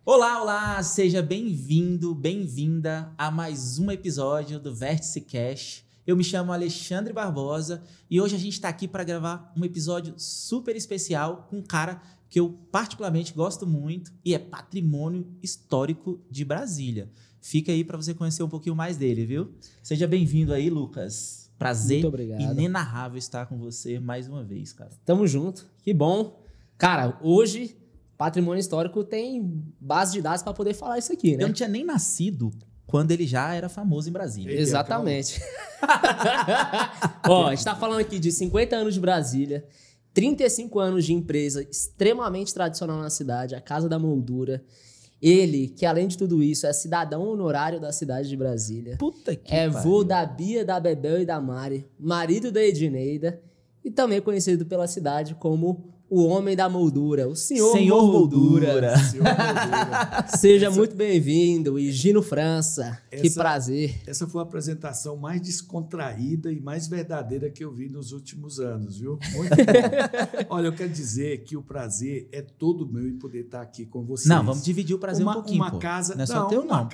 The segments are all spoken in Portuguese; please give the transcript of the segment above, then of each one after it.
Olá, olá! Seja bem-vindo, bem-vinda a mais um episódio do Vértice Cash. Eu me chamo Alexandre Barbosa e hoje a gente está aqui para gravar um episódio super especial com um cara que eu particularmente gosto muito e é patrimônio histórico de Brasília. Fica aí para você conhecer um pouquinho mais dele, viu? Seja bem-vindo aí, Lucas. Prazer inenarrável estar com você mais uma vez, cara. Tamo junto, que bom. Cara, hoje patrimônio histórico tem base de dados para poder falar isso aqui, né? Eu não tinha nem nascido quando ele já era famoso em Brasília. Exatamente. Ó, a gente tá falando aqui de 50 anos de Brasília, 35 anos de empresa extremamente tradicional na cidade, a Casa da Moldura. Ele, que além de tudo isso, é cidadão honorário da cidade de Brasília. Puta que É pariu. vô da Bia, da Bebel e da Mari, marido da Edneida, e também conhecido pela cidade como o homem da moldura, o senhor Moldura. Senhor Moldura. Seja muito bem-vindo, Higino França. Que prazer. Essa foi a apresentação mais descontraída e mais verdadeira que eu vi nos últimos anos, viu? Muito bom. Olha, eu quero dizer que o prazer é todo meu em poder estar aqui com vocês. Não, vamos dividir o prazer um pouquinho, Uma pô. casa, não é só teu, não.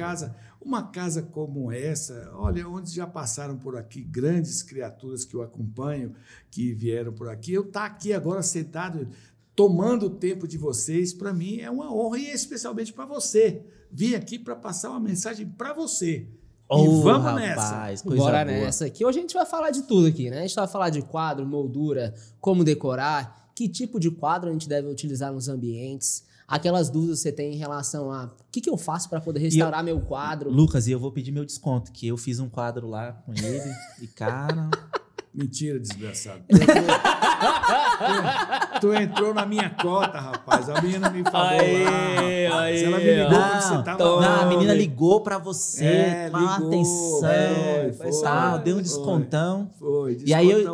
Uma casa como essa, olha, onde já passaram por aqui grandes criaturas que eu acompanho, que vieram por aqui, eu estar aqui agora sentado, tomando o tempo de vocês, para mim é uma honra, e especialmente para você. Vim aqui para passar uma mensagem para você. E vamos rapaz, nessa. Coisa Bora boa. nessa. Que hoje a gente vai falar de tudo aqui, né? A gente vai falar de quadro, moldura, como decorar, que tipo de quadro a gente deve utilizar nos ambientes, aquelas dúvidas que você tem em relação a o que eu faço para poder restaurar meu quadro. Lucas, e eu vou pedir meu desconto, que eu fiz um quadro lá com ele e, cara... Mentira, desgraçado. Tu entrou na minha cota, rapaz. A menina me falou lá, rapaz. Ela me ligou quando você tava Não, lá. a menina ligou pra você, ligou. atenção, tal, deu um descontão. Foi, descontão. E aí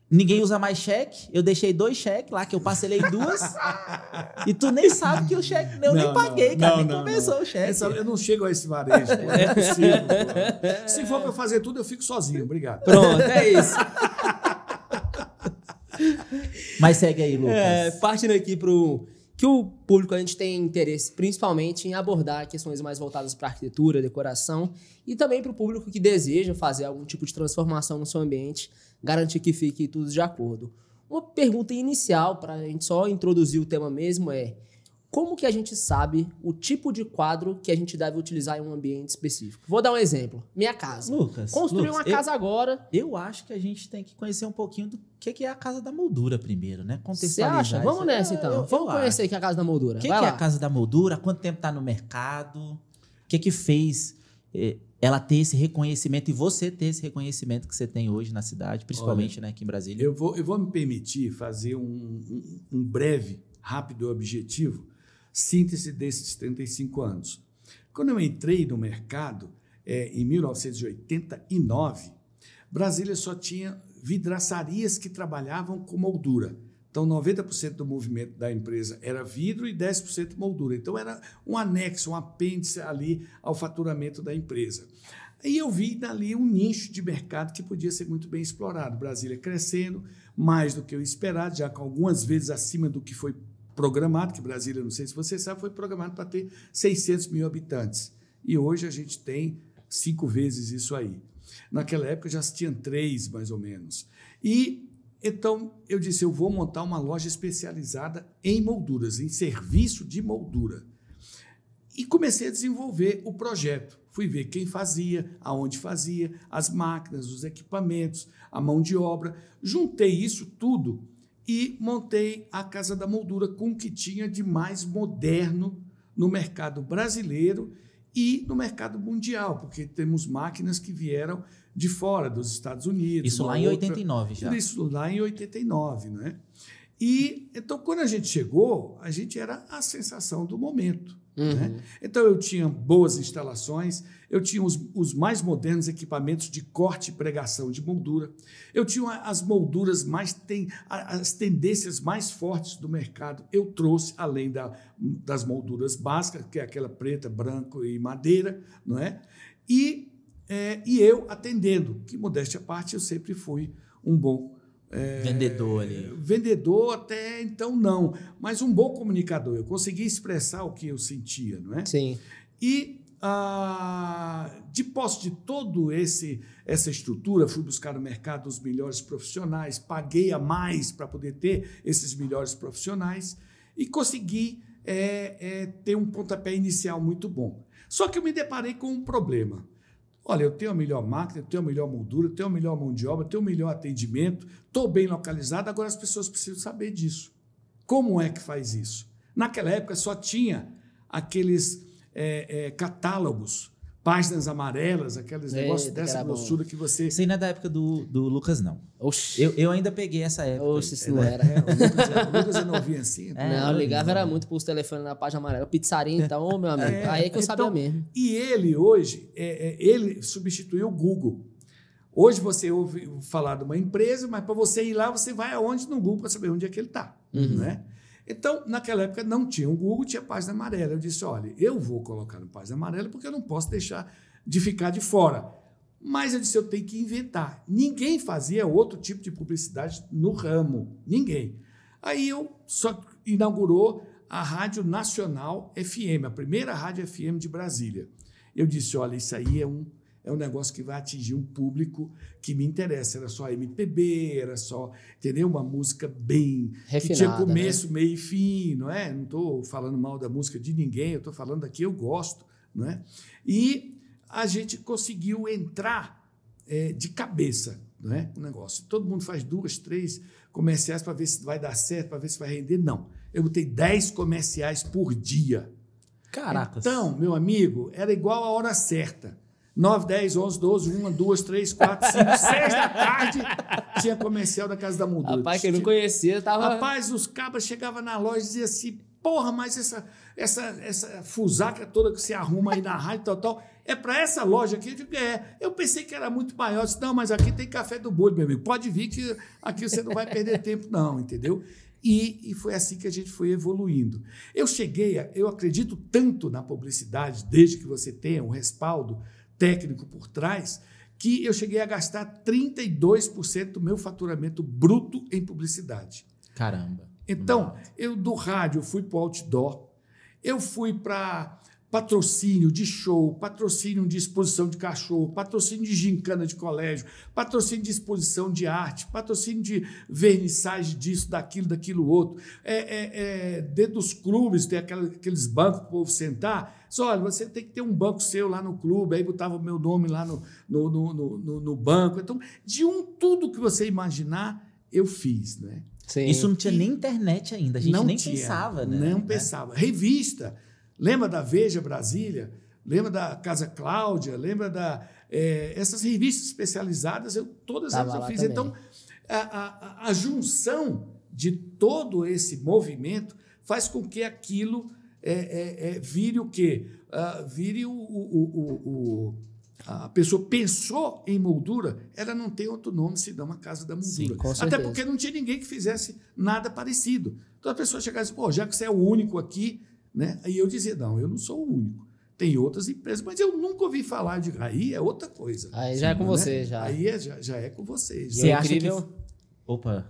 ninguém usa mais cheque, eu deixei 2 cheques lá, que eu parcelei 2, e tu nem sabe que o cheque, eu nem paguei, cara, nem começou o cheque. Eu não chego a esse varejo, pô, não é possível. Pô. Se for pra eu fazer tudo, eu fico sozinho, obrigado. Pronto, é isso. Mas segue aí, Lucas. Partindo aqui pro que o público, a gente tem interesse principalmente em abordar questões mais voltadas para arquitetura, decoração, e também para o público que deseja fazer algum tipo de transformação no seu ambiente, garantir que fique tudo de acordo. Uma pergunta inicial, para a gente só introduzir o tema mesmo, é: como que a gente sabe o tipo de quadro que a gente deve utilizar em um ambiente específico? Vou dar um exemplo. Minha casa. Lucas, Construir uma casa agora. Eu acho que a gente tem que conhecer um pouquinho do que é a Casa da Moldura primeiro, né? Você Contextualizar. acha? Vamos nessa, então. Vamos conhecer aqui a Casa da Moldura. O que Vai é lá. a Casa da Moldura? Quanto tempo está no mercado? O que fez ela ter esse reconhecimento e você ter esse reconhecimento que você tem hoje na cidade, principalmente, né, aqui em Brasília? Eu vou me permitir fazer um breve, rápido objetivo, síntese desses 35 anos. Quando eu entrei no mercado, em 1989, Brasília só tinha vidraçarias que trabalhavam com moldura. Então, 90% do movimento da empresa era vidro e 10% moldura. Então, era um anexo, um apêndice ali ao faturamento da empresa. E eu vi dali um nicho de mercado que podia ser muito bem explorado. Brasília crescendo, mais do que o esperado, já com algumas vezes acima do que foi programado, que Brasília, não sei se você sabe, foi programado para ter 600 mil habitantes. E hoje a gente tem 5 vezes isso aí. Naquela época já se tinha 3, mais ou menos. E então eu disse, eu vou montar uma loja especializada em molduras, em serviço de moldura. E comecei a desenvolver o projeto. Fui ver quem fazia, aonde fazia, as máquinas, os equipamentos, a mão de obra. Juntei isso tudo e montei a Casa da Moldura com o que tinha de mais moderno no mercado brasileiro e no mercado mundial, porque temos máquinas que vieram de fora, dos Estados Unidos. Isso lá em 89 já. Isso lá em 89, né? E então, quando a gente chegou, a gente era a sensação do momento. Né? Então, eu tinha boas instalações, eu tinha os mais modernos equipamentos de corte e pregação de moldura, eu tinha as molduras as tendências mais fortes do mercado, eu trouxe, além das molduras básicas, que é aquela preta, branco e madeira, não é? E eu atendendo, que modéstia à parte, eu sempre fui um bom vendedor ali. Vendedor até então não, mas um bom comunicador. Eu conseguia expressar o que eu sentia, não é? Sim. E de posse de todo essa estrutura, fui buscar no mercado os melhores profissionais, paguei a mais para poder ter esses melhores profissionais e consegui ter um pontapé inicial muito bom. Só que eu me deparei com um problema. Olha, eu tenho a melhor máquina, eu tenho a melhor moldura, eu tenho a melhor mão de obra, eu tenho o melhor atendimento, estou bem localizado, agora as pessoas precisam saber disso. Como é que faz isso? Naquela época só tinha aqueles catálogos, páginas amarelas, aqueles negócios dessa grossura que você... Isso aí não é da época do Lucas, não. Oxi. Eu ainda peguei essa época. Oxi, isso não era. O Lucas eu não via assim. Não, eu ligava era muito pros telefones na página amarela. Pizzaria, então, meu amigo. Aí é que eu sabia mesmo. E ele, hoje, ele substituiu o Google. Hoje você ouve falar de uma empresa, mas para você ir lá, você vai aonde no Google para saber onde é que ele está. Né? Então, naquela época, não tinha o Google, tinha página amarela. Eu disse, olha, eu vou colocar no página amarela porque eu não posso deixar de ficar de fora. Mas eu disse, eu tenho que inventar. Ninguém fazia outro tipo de publicidade no ramo. Ninguém. Aí eu só inaugurou a Rádio Nacional FM, a primeira rádio FM de Brasília. Eu disse, olha, isso aí é um negócio que vai atingir um público que me interessa. Era só MPB, era só, entendeu? Uma música bem... refinada, que tinha começo, meio e fim, não é? Não estou falando mal da música de ninguém, eu estou falando da que eu gosto, não é? E a gente conseguiu entrar de cabeça, não é? O negócio. Todo mundo faz 2, 3 comerciais para ver se vai dar certo, para ver se vai render. Não. Eu botei 10 comerciais por dia. Caracas. Então, meu amigo, era igual a hora certa. 9, 10, 11, 12, 1, 2, 3, 4, 5, 6 da tarde tinha comercial da Casa da Moldura. Rapaz, que eu não conhecia, tava... Rapaz, os cabras chegavam na loja e diziam assim, porra, mas essa fusaca toda que você arruma aí na rádio, tal, é para essa loja aqui? Eu digo, eu pensei que era muito maior. Eu disse, não, mas aqui tem café do bolho, meu amigo. Pode vir que aqui você não vai perder tempo, não, entendeu? E foi assim que a gente foi evoluindo. Eu acredito tanto na publicidade, desde que você tenha um respaldo técnico por trás, que eu cheguei a gastar 32% do meu faturamento bruto em publicidade. Caramba. Então, eu do rádio fui para o outdoor, eu fui para patrocínio de show, patrocínio de exposição de cachorro, patrocínio de gincana de colégio, patrocínio de exposição de arte, patrocínio de vernissagem disso, daquilo outro. Dentro dos clubes, tem aqueles bancos para o povo sentar. Só, olha, você tem que ter um banco seu lá no clube, aí botava o meu nome lá no banco. Então, tudo que você imaginar, eu fiz, né? Sim. Isso não tinha nem internet ainda, a gente nem pensava, né? Não pensava. Revista. Lembra da Veja Brasília? Lembra da Casa Cláudia? Lembra essas revistas especializadas? Todas elas eu fiz. Também. Então, a junção de todo esse movimento faz com que aquilo vire o quê? Vire a pessoa pensou em moldura, ela não tem outro nome senão a Casa da Moldura. Sim, com certeza. Até porque não tinha ninguém que fizesse nada parecido. Então a pessoa chegava e disse, pô, já que você é o único aqui, né? Aí eu dizia, não, eu não sou o único. Tem outras empresas, mas eu nunca ouvi falar de... Aí é outra coisa. Aí já é com você, já. Aí já é com você. Você acha incrível... que... Opa,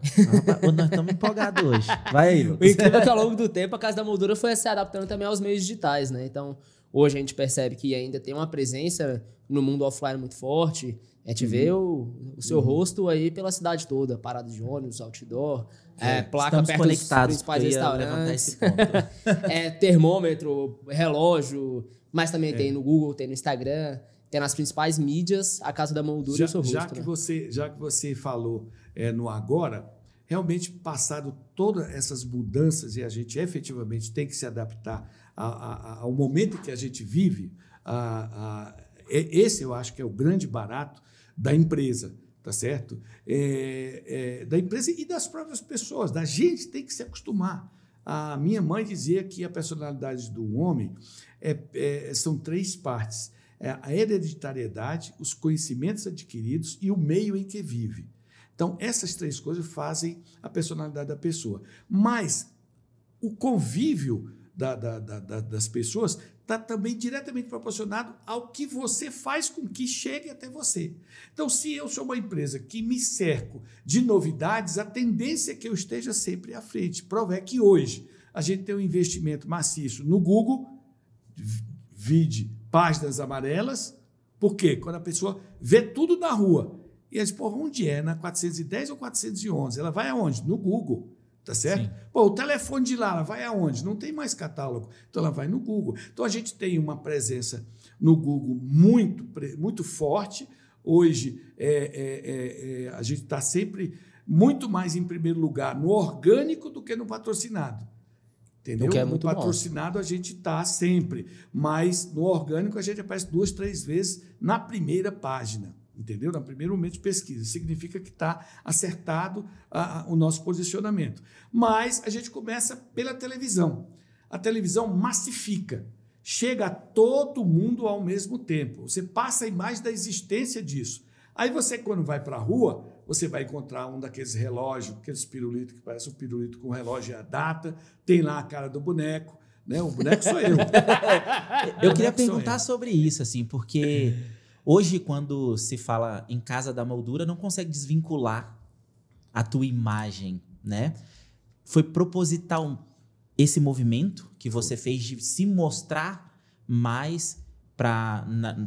nós estamos empolgados hoje. Vai aí, Lucas. O incrível é que ao longo do tempo a Casa da Moldura foi se adaptando também aos meios digitais, né? Então, hoje a gente percebe que ainda tem uma presença no mundo offline muito forte. A gente vê o seu rosto aí pela cidade toda, parada de ônibus, outdoor, placa estamos perto conectados, dos principais restaurantes, esse ponto. Termômetro, relógio, mas também tem no Google, tem no Instagram, tem nas principais mídias a Casa da Moldura e o seu rosto. Já que você falou no agora, realmente passado todas essas mudanças e a gente efetivamente tem que se adaptar ao momento que a gente vive, esse eu acho que é o grande barato da empresa, tá certo? Da empresa e das próprias pessoas. Da gente tem que se acostumar. A minha mãe dizia que a personalidade do homem são 3 partes. A hereditariedade, os conhecimentos adquiridos e o meio em que vive. Então, essas 3 coisas fazem a personalidade da pessoa. Mas o convívio das pessoas está também diretamente proporcionado ao que você faz com que chegue até você. Então, se eu sou uma empresa que me cerco de novidades, a tendência é que eu esteja sempre à frente. Prova é que hoje a gente tem um investimento maciço no Google, vide páginas amarelas. Por quê? Quando a pessoa vê tudo na rua e ela diz, pô, onde é? Na 410 ou 411? Ela vai aonde? No Google. Tá certo? Sim. Pô, o telefone de lá, ela vai aonde? Não tem mais catálogo. Então, ela vai no Google. Então, a gente tem uma presença no Google muito forte. Hoje, a gente está sempre muito mais em primeiro lugar no orgânico do que no patrocinado. Entendeu? Que é no muito patrocinado, bom. A gente está sempre. Mas no orgânico, a gente aparece 2, 3 vezes na primeira página. Entendeu? No primeiro momento de pesquisa. Significa que está acertado o nosso posicionamento. Mas a gente começa pela televisão. A televisão massifica. Chega a todo mundo ao mesmo tempo. Você passa a imagem da existência disso. Aí você, quando vai para a rua, você vai encontrar um daqueles relógios, aqueles pirulitos que parece um pirulito com relógio e a data, tem lá a cara do boneco, né? O boneco sou eu. Eu queria perguntar sobre isso, assim, porque hoje, quando se fala em Casa da Moldura, não consegue desvincular a tua imagem, né? Foi proposital esse movimento que você fez de se mostrar mais para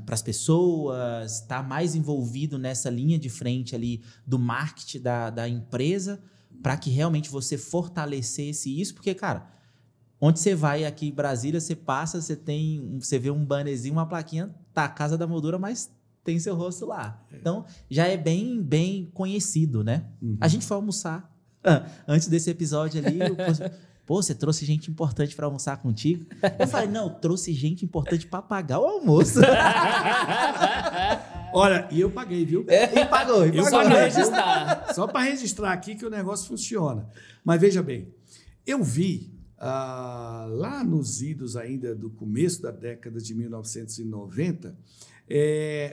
as pessoas, estar mais envolvido nessa linha de frente ali do marketing da empresa, para que realmente você fortalecesse isso, porque, cara, onde você vai aqui em Brasília, você passa, você vê um bannerzinho, uma plaquinha, tá a Casa da Moldura, mas tem seu rosto lá. Então, já é bem, bem conhecido, né? Uhum. A gente foi almoçar antes desse episódio ali, pô, você trouxe gente importante para almoçar contigo? Eu falei, não, trouxe gente importante para pagar o almoço. Olha, e eu paguei, viu? E pagou. Só para registrar. Só para registrar aqui que o negócio funciona. Mas veja bem, eu vi lá nos idos ainda do começo da década de 1990,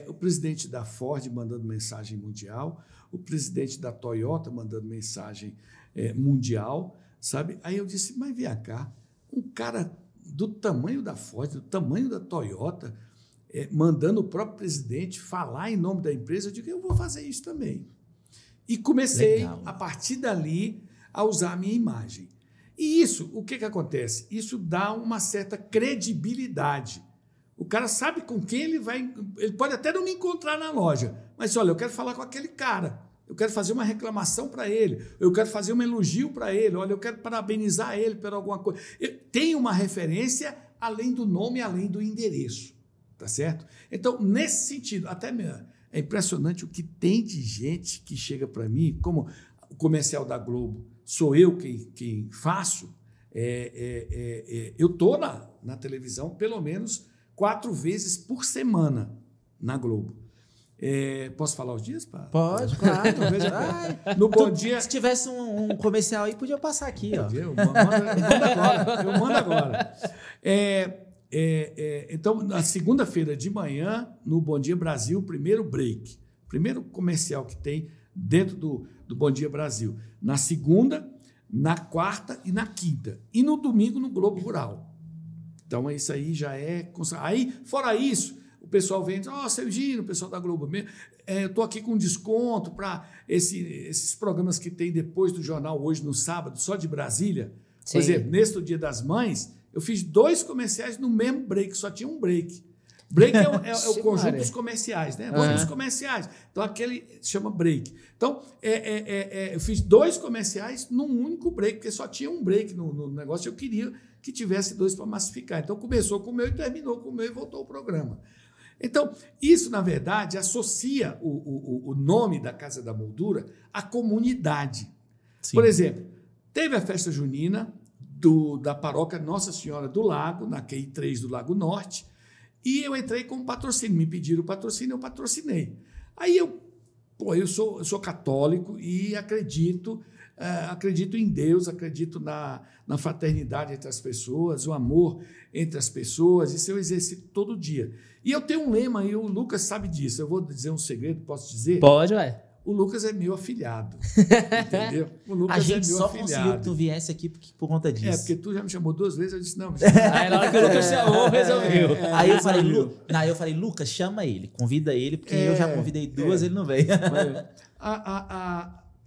o presidente da Ford mandando mensagem mundial, o presidente da Toyota mandando mensagem mundial, sabe? Aí eu disse, mas vem cá, um cara do tamanho da Ford, do tamanho da Toyota, mandando o próprio presidente falar em nome da empresa, eu digo, eu vou fazer isso também. E comecei, legal, a partir dali, a usar a minha imagem. E isso, o que acontece? Isso dá uma certa credibilidade. O cara sabe com quem ele vai... Ele pode até não me encontrar na loja, mas, olha, eu quero falar com aquele cara. Eu quero fazer uma reclamação para ele, eu quero fazer um elogio para ele, olha, eu quero parabenizar ele por alguma coisa. Tem uma referência além do nome, além do endereço, tá certo? Então, nesse sentido, até é impressionante o que tem de gente que chega para mim, como o comercial da Globo, sou eu quem faço, eu estou na televisão pelo menos 4 vezes por semana na Globo. Posso falar os dias, pá? Pode, claro. No Bom Dia... Se tivesse um comercial aí, podia passar aqui. Ó. Eu mando agora. Então, na segunda-feira de manhã, no Bom Dia Brasil, primeiro break. Primeiro comercial que tem dentro do Bom Dia Brasil. Na segunda, na quarta e na quinta. E no domingo, no Globo Rural. Então, isso aí já é... Aí, fora isso... O pessoal vem e diz, seu Gino, o pessoal da Globo, eu estou aqui com desconto para esses programas que tem depois do jornal, hoje no sábado, só de Brasília. Sim. Por exemplo, nesse Dia das Mães, eu fiz 2 comerciais no mesmo break, só tinha um break. Break é o conjunto dos comerciais, né? Dos comerciais. Então, aquele se chama break. Então, eu fiz 2 comerciais num único break, porque só tinha um break no negócio, eu queria que tivesse 2 para massificar. Então, começou com o meu e terminou com o meu e voltou o programa. Então, isso, na verdade, associa o nome da Casa da Moldura à comunidade. Sim. Por exemplo, teve a festa junina da paróquia Nossa Senhora do Lago, na QI 3 do Lago Norte, e eu entrei com patrocínio. Me pediram patrocínio, eu patrocinei. Aí eu sou católico e acredito em Deus, acredito na fraternidade entre as pessoas, o amor entre as pessoas, isso eu exercito todo dia. E eu tenho um lema, e o Lucas sabe disso, eu vou dizer um segredo, posso dizer? Pode, ué. O Lucas é meu afilhado, entendeu? O Lucas A gente é meu só afilhado. conseguiu que tu viesse aqui por conta disso. Porque tu já me chamou 2 vezes, eu disse, não. Aí na hora que o Lucas chamou, resolveu. Aí eu falei, Lucas, chama ele, convida ele, porque eu já convidei 2, ele não veio.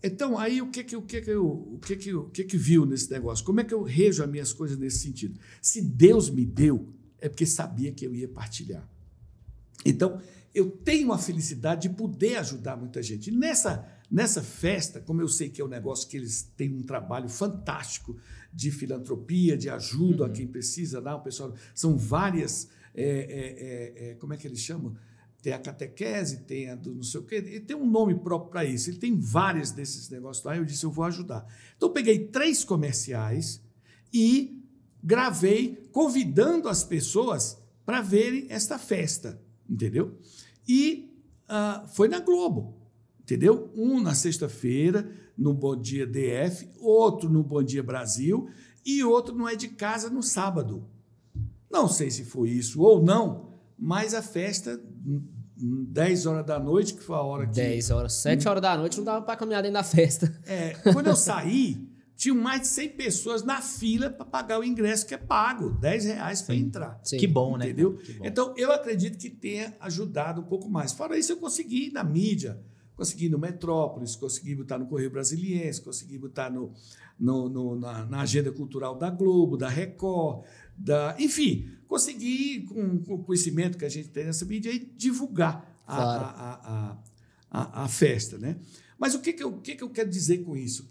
Então, aí o que viu nesse negócio? Como é que eu rejo as minhas coisas nesse sentido? Se Deus me deu, é porque sabia que eu ia partilhar. Então, eu tenho a felicidade de poder ajudar muita gente. E nessa festa, como eu sei que é um negócio que eles têm um trabalho fantástico de filantropia, de ajuda a quem precisa, lá, o pessoal, são várias, como é que eles chamam? Tem a catequese, tem a do não sei o quê, e tem um nome próprio para isso. Ele tem vários desses negócios lá, eu disse, eu vou ajudar. Então, eu peguei 3 comerciais e gravei convidando as pessoas para verem esta festa, entendeu? E foi na Globo, entendeu? Um na sexta-feira, no Bom Dia DF, outro no Bom Dia Brasil e outro no É de Casa no sábado. Não sei se foi isso ou não, mas a festa, 10 horas da noite, que foi a hora que... 10 horas, 7 horas da noite, não dava para caminhar dentro da festa. Quando eu saí, tinham mais de 100 pessoas na fila para pagar o ingresso que é pago, R$10 para entrar. Sim. Que bom, né? Entendeu? Que bom. Então, eu acredito que tenha ajudado um pouco mais. Fora isso, eu consegui ir na mídia, consegui ir no Metrópolis, consegui botar no Correio Brasiliense, consegui botar na agenda cultural da Globo, da Record, enfim, consegui, com o conhecimento que a gente tem nessa mídia, divulgar a festa. Né? Mas o que eu quero dizer com isso?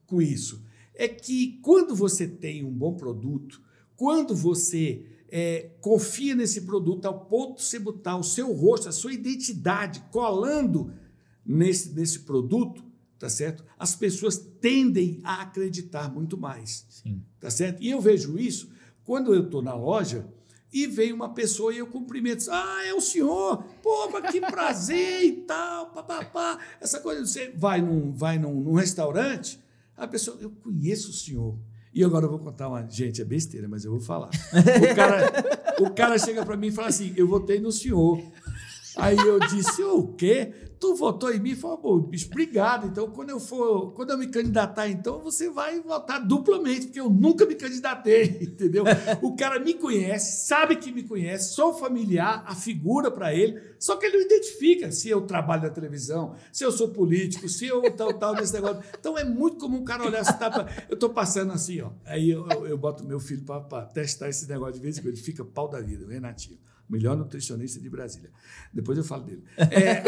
Com isso é que quando você tem um bom produto, quando você confia nesse produto ao ponto de você botar o seu rosto, a sua identidade colando nesse produto, tá certo? As pessoas tendem a acreditar muito mais. Sim. Tá certo? E eu vejo isso quando eu estou na loja e vem uma pessoa e eu cumprimento. É o senhor? Pô, mas que prazer e tal, papapá. Essa coisa, você vai num restaurante, a pessoa, eu conheço o senhor. E agora eu vou contar uma... Gente, é besteira, mas eu vou falar. O cara chega para mim e fala assim, eu votei no senhor. Aí eu disse, o quê? Tu votou em mim? Ele falou, pô, bicho, obrigado. Então, quando eu me candidatar, então, você vai votar duplamente, porque eu nunca me candidatei, entendeu? O cara me conhece, sabe que me conhece, sou familiar, a figura para ele, só que ele não identifica se eu trabalho na televisão, se eu sou político, se eu tal nesse negócio. Então, é muito comum o cara olhar, eu estou passando assim, ó. Aí eu boto meu filho para testar esse negócio de vez em quando, ele fica pau da vida, o Renatinho. Melhor nutricionista de Brasília. Depois eu falo dele.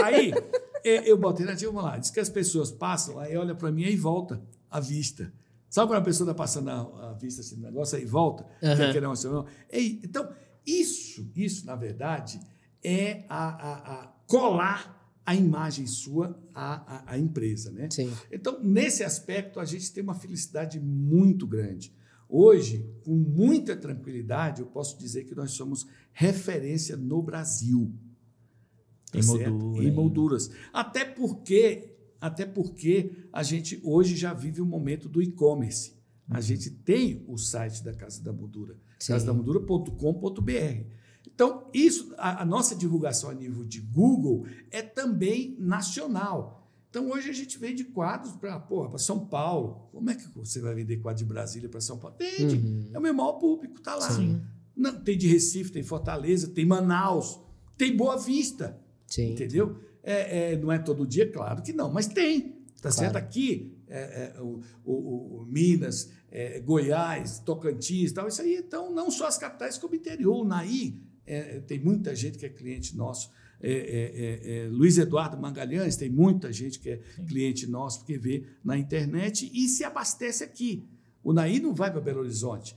Aí, eu botei na vamos lá. Diz que as pessoas passam, aí olha para mim e volta a vista. Sabe quando a pessoa está passando a vista assim, no negócio, aí volta? Uhum. Então, isso, na verdade, é colar a imagem sua à empresa. Né? Sim. Então, nesse aspecto, a gente tem uma felicidade muito grande. Hoje, com muita tranquilidade, eu posso dizer que nós somos referência no Brasil. Tá em molduras. Até porque a gente hoje já vive o momento do e-commerce. A gente tem o site da Casa da Moldura, casadamoldura.com.br. Então, isso, a nossa divulgação a nível de Google é também nacional. Então, hoje a gente vende quadros para São Paulo. Como é que você vai vender quadro de Brasília para São Paulo? Vende. Uhum. É o meu maior público, está lá. Sim. Não, tem de Recife, tem Fortaleza, tem Manaus, tem Boa Vista. Sim. Entendeu? Não é todo dia, claro que não, mas tem. Tá certo? Aqui, Minas, Goiás, Tocantins, tal, isso aí. Então, não só as capitais, como o interior. O Naí, tem muita gente que é cliente nosso. Luiz Eduardo Magalhães, tem muita gente que é cliente nosso, porque vê na internet e se abastece aqui. O Naí não vai para Belo Horizonte.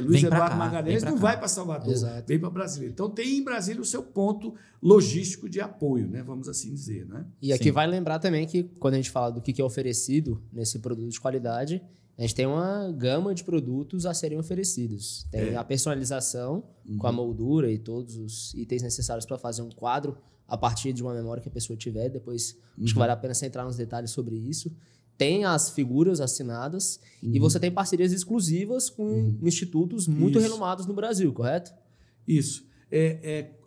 Luiz Eduardo Magalhães não vai para Salvador, vem para Brasília. Então, tem em Brasília o seu ponto logístico de apoio, né? Vamos assim dizer. Né? E aqui vai lembrar também que, quando a gente fala do que é oferecido nesse produto de qualidade, a gente tem uma gama de produtos a serem oferecidos. Tem a personalização com a moldura e todos os itens necessários para fazer um quadro a partir de uma memória que a pessoa tiver. Depois, acho que vale a pena você entrar nos detalhes sobre isso. Tem as figuras assinadas e você tem parcerias exclusivas com institutos muito renomados no Brasil, correto? Isso.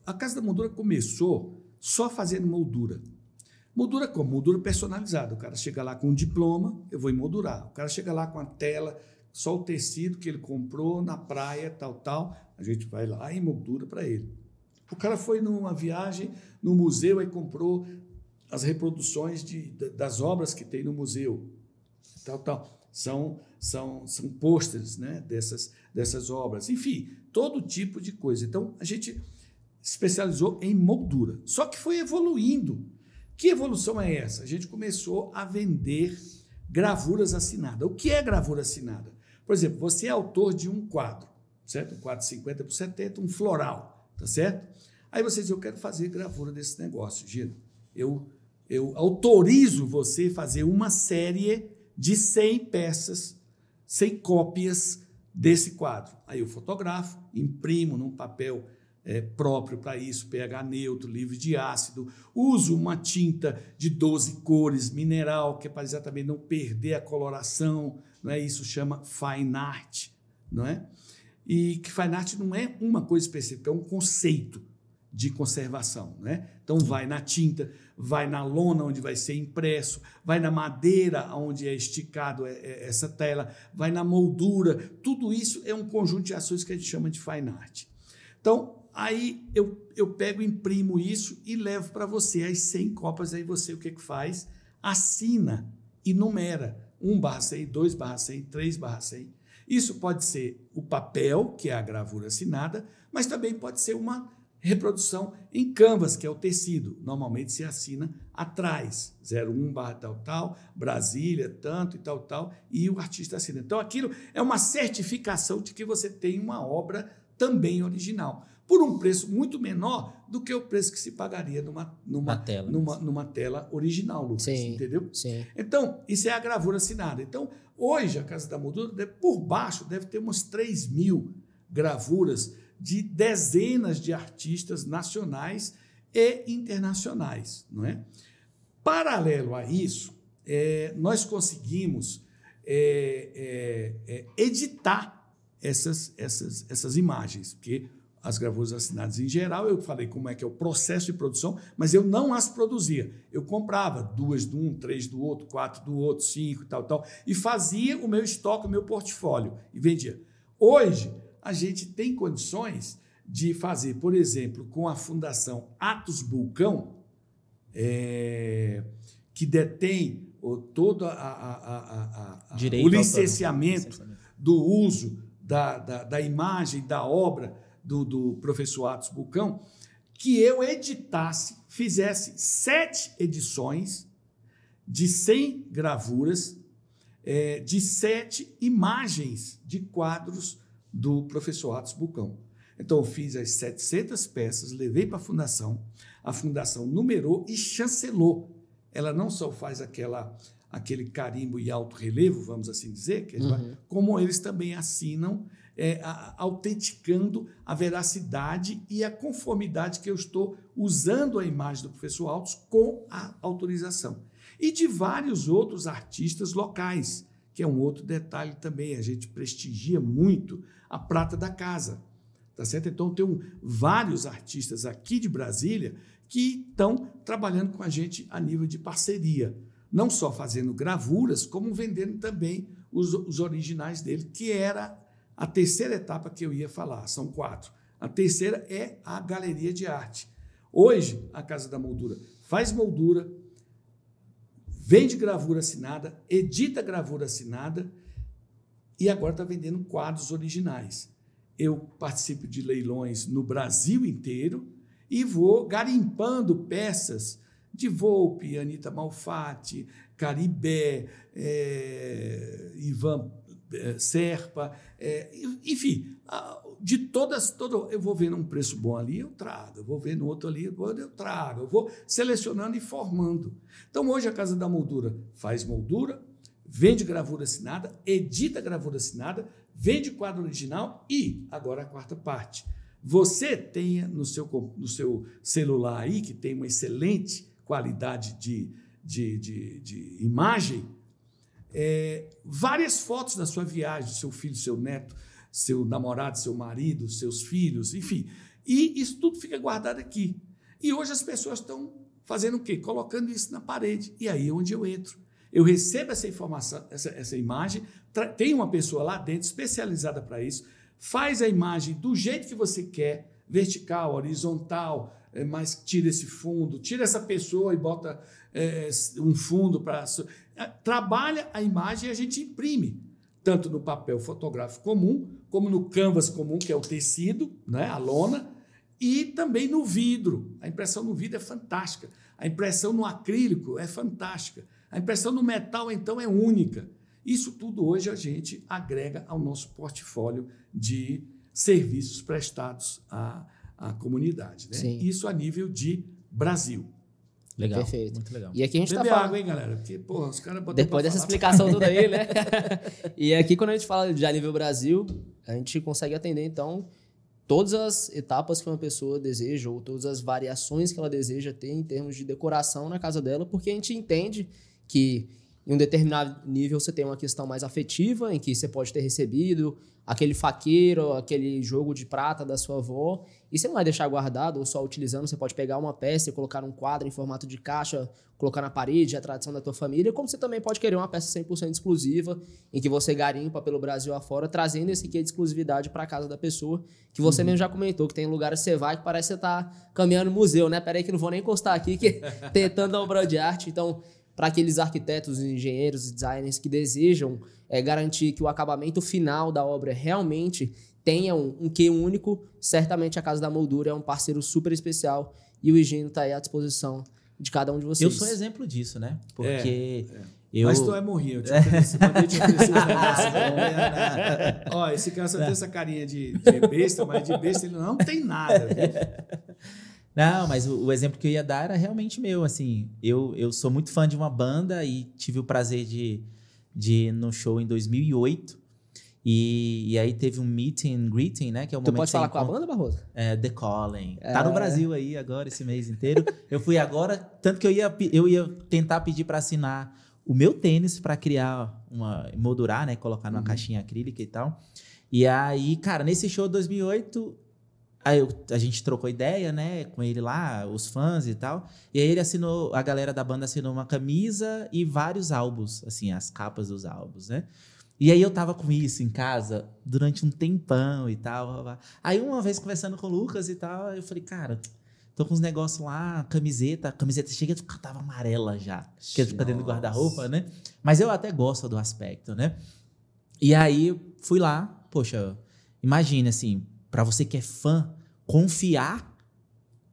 A Casa da Moldura começou só fazendo moldura. Moldura como? Moldura personalizada. O cara chega lá com um diploma, eu vou emoldurar. O cara chega lá com a tela, só o tecido que ele comprou na praia, tal, a gente vai lá e emoldura para ele. O cara foi numa viagem no museu e comprou as reproduções das obras que tem no museu, tal. São pôsteres, né, dessas obras. Enfim, todo tipo de coisa. Então, a gente especializou em moldura. Só que foi evoluindo. Que evolução é essa? A gente começou a vender gravuras assinadas. O que é gravura assinada? Por exemplo, você é autor de um quadro, certo? Um quadro 50 por 70, um floral, tá certo? Aí você diz, eu quero fazer gravura desse negócio, Gino. Eu autorizo você a fazer uma série de 100 peças, 100 cópias desse quadro. Aí eu fotografo, imprimo num papel próprio para isso, pH neutro, livre de ácido, uso uma tinta de 12 cores, mineral, que é para exatamente não perder a coloração, não é? Isso chama fine art, não é? E que fine art não é uma coisa específica, é um conceito de conservação, né? Então vai na tinta, vai na lona onde vai ser impresso, vai na madeira onde é esticado essa tela, vai na moldura, tudo isso é um conjunto de ações que a gente chama de fine art. Então, aí eu pego, imprimo isso e levo para você as 100 cópias, aí você o que faz? Assina e numera 1/100, 2/100, 3/100. Isso pode ser o papel, que é a gravura assinada, mas também pode ser uma reprodução em canvas, que é o tecido. Normalmente se assina atrás, 01/tal, Brasília, tanto e tal, e o artista assina. Então, aquilo é uma certificação de que você tem uma obra também original, por um preço muito menor do que o preço que se pagaria numa tela original, Lucas, Sim, entendeu? Sim. Então, isso é a gravura assinada. Então, hoje, a Casa da Moldura, por baixo, deve ter umas 3.000 gravuras de dezenas de artistas nacionais e internacionais, não é? Paralelo a isso, nós conseguimos editar essas imagens, porque as gravuras assinadas em geral, eu falei como é que é o processo de produção, mas eu não as produzia. Eu comprava 2 de um, 3 do outro, 4 do outro, 5 e tal, e fazia o meu estoque, o meu portfólio e vendia. Hoje, a gente tem condições de fazer, por exemplo, com a Fundação Atos Bulcão, que detém todo o licenciamento do uso da imagem, da obra do professor Atos Bulcão, que eu editasse, fizesse 7 edições de 100 gravuras, de 7 imagens de quadros do professor Atos Bulcão. Então, eu fiz as 700 peças, levei para a Fundação numerou e chancelou. Ela não só faz aquele carimbo e alto relevo, vamos assim dizer, como eles também assinam, autenticando a veracidade e a conformidade que eu estou usando a imagem do professor Atos com a autorização. E de vários outros artistas locais, que é um outro detalhe também, a gente prestigia muito a prata da casa, tá certo? Então, tem vários artistas aqui de Brasília que estão trabalhando com a gente a nível de parceria, não só fazendo gravuras, como vendendo também os originais dele, que era a terceira etapa que eu ia falar, são 4. A terceira é a galeria de arte. Hoje, a Casa da Moldura faz moldura, vende gravura assinada, edita gravura assinada e agora está vendendo quadros originais. Eu participo de leilões no Brasil inteiro e vou garimpando peças de Volpe, Anita Malfatti, Caribé, Ivan Serpa, enfim, de todas, eu vou vendo um preço bom ali, eu trago, eu vou vendo outro ali, eu trago, eu vou selecionando e formando. Então, hoje a Casa da Moldura faz moldura, vende gravura assinada, edita gravura assinada, vende quadro original e, agora a quarta parte, você tenha no seu celular aí, que tem uma excelente qualidade de imagem, várias fotos da sua viagem, do seu filho, seu neto, seu namorado, seu marido, seus filhos, enfim. E isso tudo fica guardado aqui. E hoje as pessoas estão fazendo o quê? Colocando isso na parede. E aí é onde eu entro. Eu recebo essa informação, essa imagem, tem uma pessoa lá dentro especializada para isso, faz a imagem do jeito que você quer, vertical, horizontal, mas tira esse fundo, tira essa pessoa e bota um fundo para... Trabalha a imagem e a gente imprime, tanto no papel fotográfico comum, como no canvas comum, que é o tecido, né, a lona, e também no vidro. A impressão no vidro é fantástica. A impressão no acrílico é fantástica. A impressão no metal, então, é única. Isso tudo hoje a gente agrega ao nosso portfólio de serviços prestados à comunidade, né? Isso a nível de Brasil. Legal. Perfeito. Muito legal. E aqui a gente Bebe tá falando... água, hein, galera? Porque, porra, os caras botam Depois dessa explicação toda aí, né? E aqui, quando a gente fala de a nível Brasil, a gente consegue atender, então, todas as etapas que uma pessoa deseja ou todas as variações que ela deseja ter em termos de decoração na casa dela, porque a gente entende que em um determinado nível você tem uma questão mais afetiva, em que você pode ter recebido aquele faqueiro, aquele jogo de prata da sua avó, e você não vai deixar guardado ou só utilizando, você pode pegar uma peça e colocar um quadro em formato de caixa, colocar na parede, a tradição da tua família, como você também pode querer uma peça 100% exclusiva, em que você garimpa pelo Brasil afora, trazendo esse quê de exclusividade para a casa da pessoa, que você mesmo já comentou, que tem lugares que você vai que parece que você tá caminhando no museu, né? Peraí que não vou nem encostar aqui, que tentando dar uma obra de arte. Então, para aqueles arquitetos, engenheiros e designers que desejam garantir que o acabamento final da obra realmente tenha um quê único, certamente a Casa da Moldura é um parceiro super especial e o Higino está aí à disposição de cada um de vocês. Eu sou exemplo disso, né? Porque Mas tu é morrinho, eu te ofereci, mandei te oferecer um negócio. Ó, esse cara só tem essa carinha de besta, mas de besta ele não tem nada, viu? Não, mas o exemplo que eu ia dar era realmente meu, assim, eu sou muito fã de uma banda e tive o prazer de ir no show em 2008 e aí teve um meet and greeting, né, que é o momento... Tu pode falar com a banda, Barroso? The Calling. Tá no Brasil aí agora, esse mês inteiro. Eu fui agora, tanto que eu ia tentar pedir para assinar o meu tênis para criar moldurar, né, colocar numa caixinha acrílica e tal. E aí, cara, nesse show de 2008... Aí a gente trocou ideia, né, com ele lá, os fãs e tal. E aí a galera da banda assinou uma camisa e vários álbuns, assim, as capas dos álbuns, né? E aí eu tava com isso em casa durante um tempão e tal. Aí uma vez conversando com o Lucas e tal, eu falei, cara, tô com uns negócios lá, camiseta chega, tava amarela já, que fica dentro do guarda-roupa, né? Mas eu até gosto do aspecto, né? E aí eu fui lá, poxa, imagina assim, para você que é fã, confiar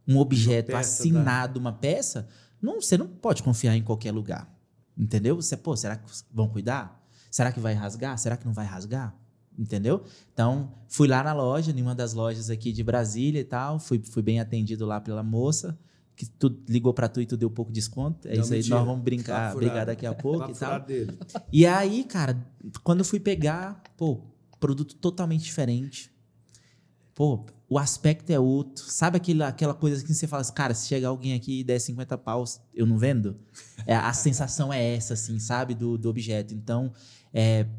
um objeto assinado, uma peça, você não pode confiar em qualquer lugar, entendeu? Será que vão cuidar? Será que vai rasgar? Será que não vai rasgar? Entendeu? Então, fui lá na loja, em uma das lojas aqui de Brasília e tal, fui bem atendido lá pela moça, que tu ligou para tu e tu deu pouco desconto. É isso aí, nós vamos brigar daqui a pouco e tal. E aí, cara, quando eu fui pegar, produto totalmente diferente. O aspecto é outro. Sabe aquela coisa que você fala assim, cara, se chegar alguém aqui e der 50 paus, eu não vendo? A sensação é essa, assim, sabe? Do objeto. Então,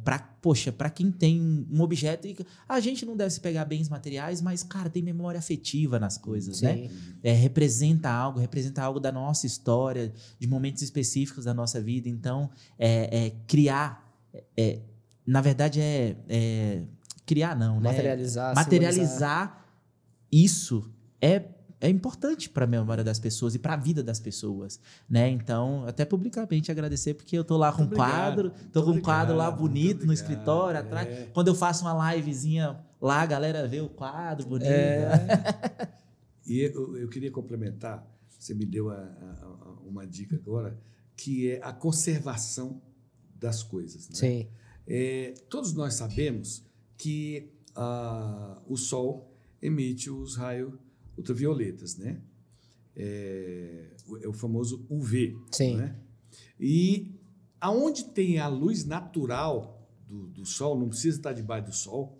pra quem tem um objeto... A gente não deve se pegar bens materiais, mas, cara, tem memória afetiva nas coisas, Sim. né? Representa algo da nossa história, de momentos específicos da nossa vida. Então, criar... na verdade, criar não, né? Materializar isso é importante para a memória das pessoas e para a vida das pessoas, né? Então, até publicamente agradecer, porque eu tô lá com um quadro, com um quadro lá bonito no escritório atrás. Quando eu faço uma livezinha lá, a galera vê o quadro bonito. E eu queria complementar, você me deu uma dica agora, que é a conservação das coisas, né? Sim. Todos nós sabemos que o Sol emite os raios ultravioletas, né? É o famoso UV. Sim. Né? E aonde tem a luz natural do Sol, não precisa estar debaixo do Sol,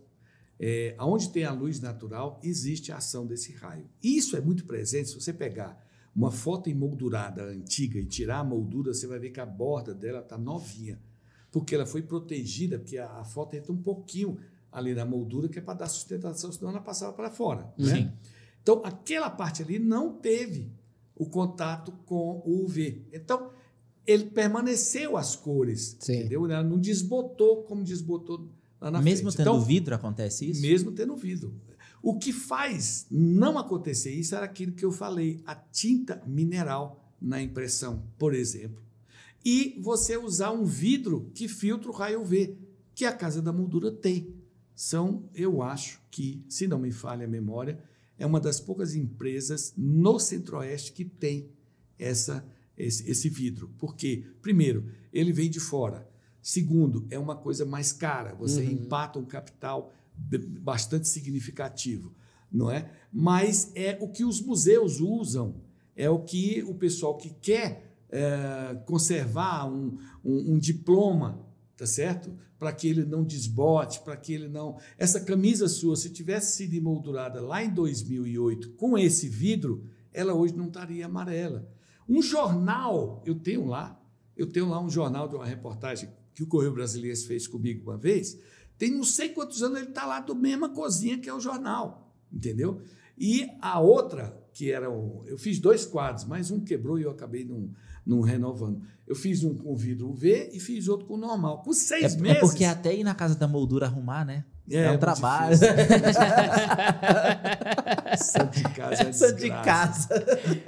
aonde tem a luz natural, existe a ação desse raio. Isso é muito presente, se você pegar uma foto emoldurada antiga e tirar a moldura, você vai ver que a borda dela está novinha, porque ela foi protegida, porque a foto entra um pouquinho ali na moldura, que é para dar sustentação, senão ela passava para fora. Né? Sim. Então, aquela parte ali não teve o contato com o UV. Então, ele permaneceu as cores, entendeu? Ela não desbotou como desbotou lá na Mesmo frente. tendo vidro, acontece isso? Mesmo tendo vidro. O que faz não acontecer isso era aquilo que eu falei, a tinta mineral na impressão, por exemplo. E você usar um vidro que filtra o raio UV, que a Casa da Moldura tem. Eu acho que, se não me falha a memória, é uma das poucas empresas no Centro-Oeste que tem esse vidro. Porque, primeiro, ele vem de fora. Segundo, é uma coisa mais cara. Você empata um capital bastante significativo, não é? Mas é o que os museus usam, é o que o pessoal que quer conservar um diploma, tá certo? Para que ele não desbote, para que ele não... Essa camisa sua, se tivesse sido emoldurada lá em 2008 com esse vidro, ela hoje não estaria amarela. Um jornal, eu tenho lá um jornal de uma reportagem que o Correio Brasiliense fez comigo uma vez, tem não sei quantos anos, ele está lá da mesma cozinha que é o jornal, entendeu? E a outra, que era eu fiz 2 quadros, mas um quebrou e eu acabei não renovando. Eu fiz um com vidro UV e fiz outro com normal. Com 6 meses... É porque até ir na Casa da Moldura arrumar, né? É um trabalho. Santo de casa é Santo de casa.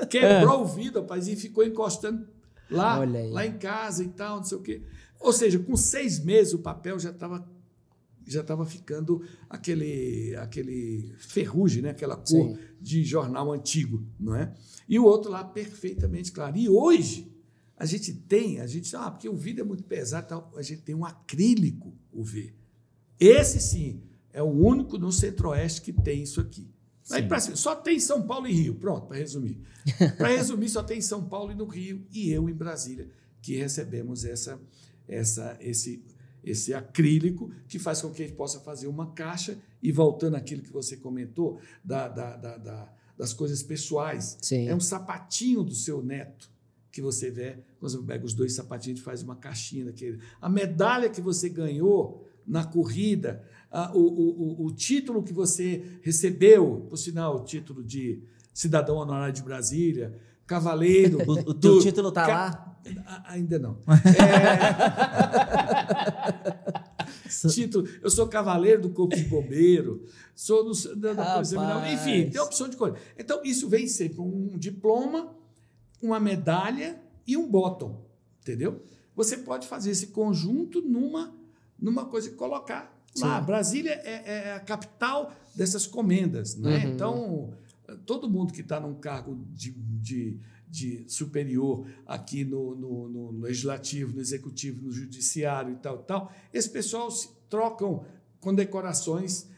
Quebrou o vidro, rapaz, e ficou encostando lá em casa e tal, não sei o quê. Ou seja, com 6 meses o papel já estava ficando aquele ferrugem, né? Aquela cor de jornal antigo, não é? E o outro lá perfeitamente claro. E hoje a gente porque o vidro é muito pesado, tal, a gente tem um acrílico UV. Esse sim é o único no Centro-Oeste que tem isso aqui. Aí, só tem São Paulo e Rio, pronto, para resumir. Para resumir, só tem São Paulo e no Rio e eu em Brasília, que recebemos esse acrílico que faz com que a gente possa fazer uma caixa e, voltando àquilo que você comentou, das coisas pessoais. Sim. É um sapatinho do seu neto que você vê, quando você pega os 2 sapatinhos e faz uma caixinha daquele. A medalha que você ganhou na corrida, o título que você recebeu, por sinal, o título de cidadão honorário de Brasília, cavaleiro... O teu título está lá? Ainda não. Título, eu sou cavaleiro do Corpo de Bombeiro, sou da Polícia Militar, enfim, tem opção de coisa. Então, isso vem sempre um diploma, uma medalha e um bottom, entendeu? Você pode fazer esse conjunto numa coisa e colocar lá. Brasília é a capital dessas comendas, né? Então, todo mundo que está num cargo de superior aqui no legislativo, no executivo, no judiciário e tal, esse pessoal se trocam condecorações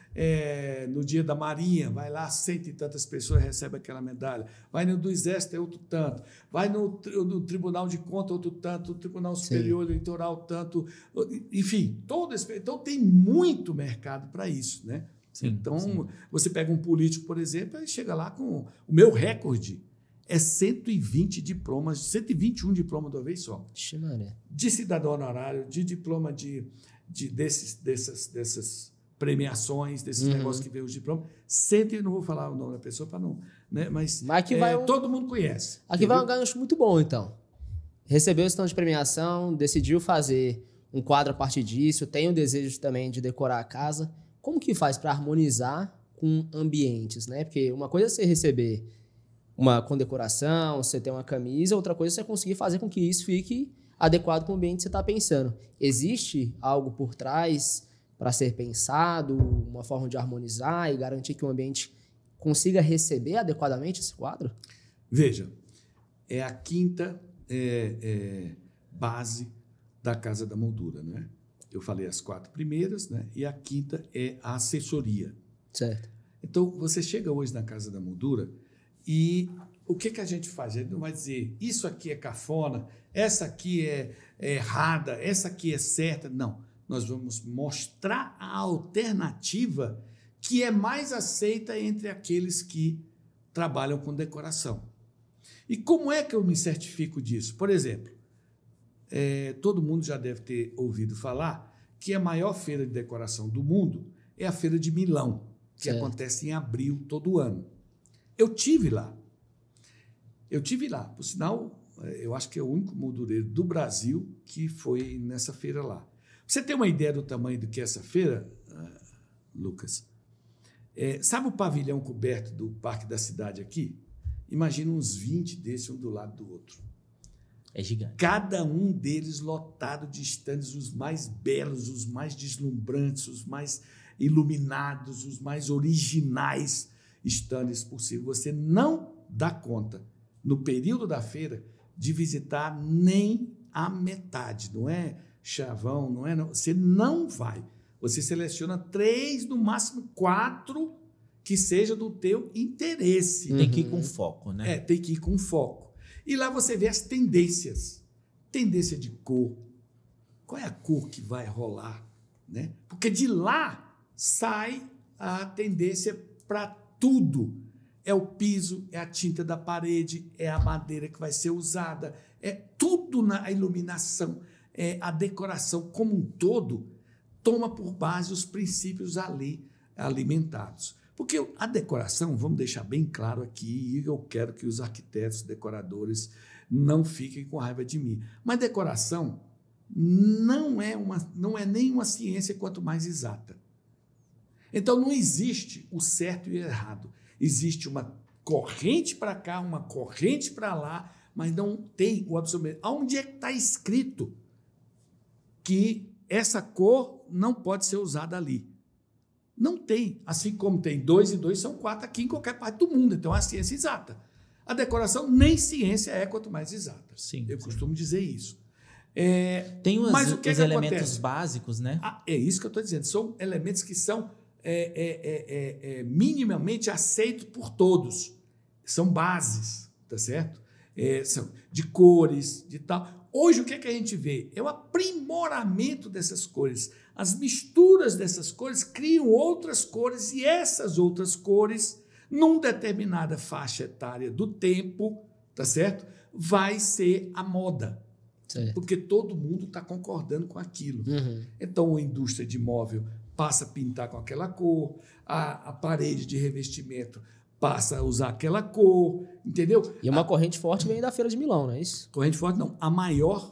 no dia da Marinha, vai lá, 100 e tantas pessoas recebem aquela medalha, vai no do Exército é outro tanto, vai no Tribunal de Contas outro tanto, no Tribunal Superior Eleitoral tanto, enfim, então tem muito mercado para isso, né? Então, você pega um político, por exemplo, e chega lá com o meu recorde é 120 diplomas, 121 diplomas de uma vez só. De cidadão honorário, de diploma dessas premiações, desses negócios que vem os diplomas. Não vou falar o nome da pessoa para não... Né? Mas aqui todo mundo conhece. Aqui vai um gancho muito bom, então. Recebeu esse tanto de premiação, decidiu fazer um quadro a partir disso, tem o desejo também de decorar a casa. Como que faz para harmonizar com ambientes, né? Porque uma coisa é você receber uma condecoração, você ter uma camisa, outra coisa é você conseguir fazer com que isso fique adequado com o ambiente que você está pensando. Existe algo por trás para ser pensado, uma forma de harmonizar e garantir que o ambiente consiga receber adequadamente esse quadro? Veja, é a quinta base da Casa da Moldura, né? Eu falei as 4 primeiras, né? E a quinta é a assessoria. Certo. Então, você chega hoje na Casa da Moldura e o que a gente faz? A gente não vai dizer, isso aqui é cafona, essa aqui é errada, essa aqui é certa. Não, nós vamos mostrar a alternativa que é mais aceita entre aqueles que trabalham com decoração. E como é que eu me certifico disso? Por exemplo, todo mundo já deve ter ouvido falar que a maior feira de decoração do mundo é a Feira de Milão, que acontece em abril todo ano. Eu tive lá. Eu tive lá, por sinal, eu acho que é o único moldureiro do Brasil que foi nessa feira lá. Pra você ter uma ideia do tamanho do que é essa feira, Lucas, sabe o pavilhão coberto do Parque da Cidade aqui? Imagina uns 20 desses, um do lado do outro. É gigante. Cada um deles lotado de estandes, os mais belos, os mais deslumbrantes, os mais iluminados, os mais originais estandes possível. Você não dá conta, no período da feira, de visitar nem a metade. Não é chavão, não é... Não. Você não vai. Você seleciona 3, no máximo 4, que seja do teu interesse. Tem que ir com foco, né? Tem que ir com foco. E lá você vê as tendências. Tendência de cor. Qual é a cor que vai rolar? Né? Porque de lá sai a tendência para tudo. É o piso, é a tinta da parede, é a madeira que vai ser usada, é tudo na iluminação, é a decoração como um todo, toma por base os princípios ali alimentados. Porque a decoração, vamos deixar bem claro aqui, e eu quero que os arquitetos, decoradores, não fiquem com raiva de mim. Mas decoração não é nem uma ciência, quanto mais exata. Então, não existe o certo e o errado. Existe uma corrente para cá, uma corrente para lá, mas não tem o absoluto. Onde é que está escrito que essa cor não pode ser usada ali? Não tem. Assim como tem 2 e 2 são 4 aqui em qualquer parte do mundo. Então, é a ciência exata. A decoração nem ciência é, quanto mais exata. Sim, eu costumo dizer isso. Tem mas o que os que elementos acontece? Básicos, né? É isso que eu estou dizendo. São elementos que são minimamente aceitos por todos. São bases, tá certo? São de cores, de tal. Hoje, o que a gente vê? É o aprimoramento dessas cores. As misturas dessas cores criam outras cores e essas outras cores, numa determinada faixa etária do tempo, tá certo? Vai ser a moda. Certo. Porque todo mundo está concordando com aquilo. Então, a indústria de móvel passa a pintar com aquela cor, a parede de revestimento passa a usar aquela cor, entendeu? E uma corrente forte vem da Feira de Milão, não é isso? Corrente forte não. A maior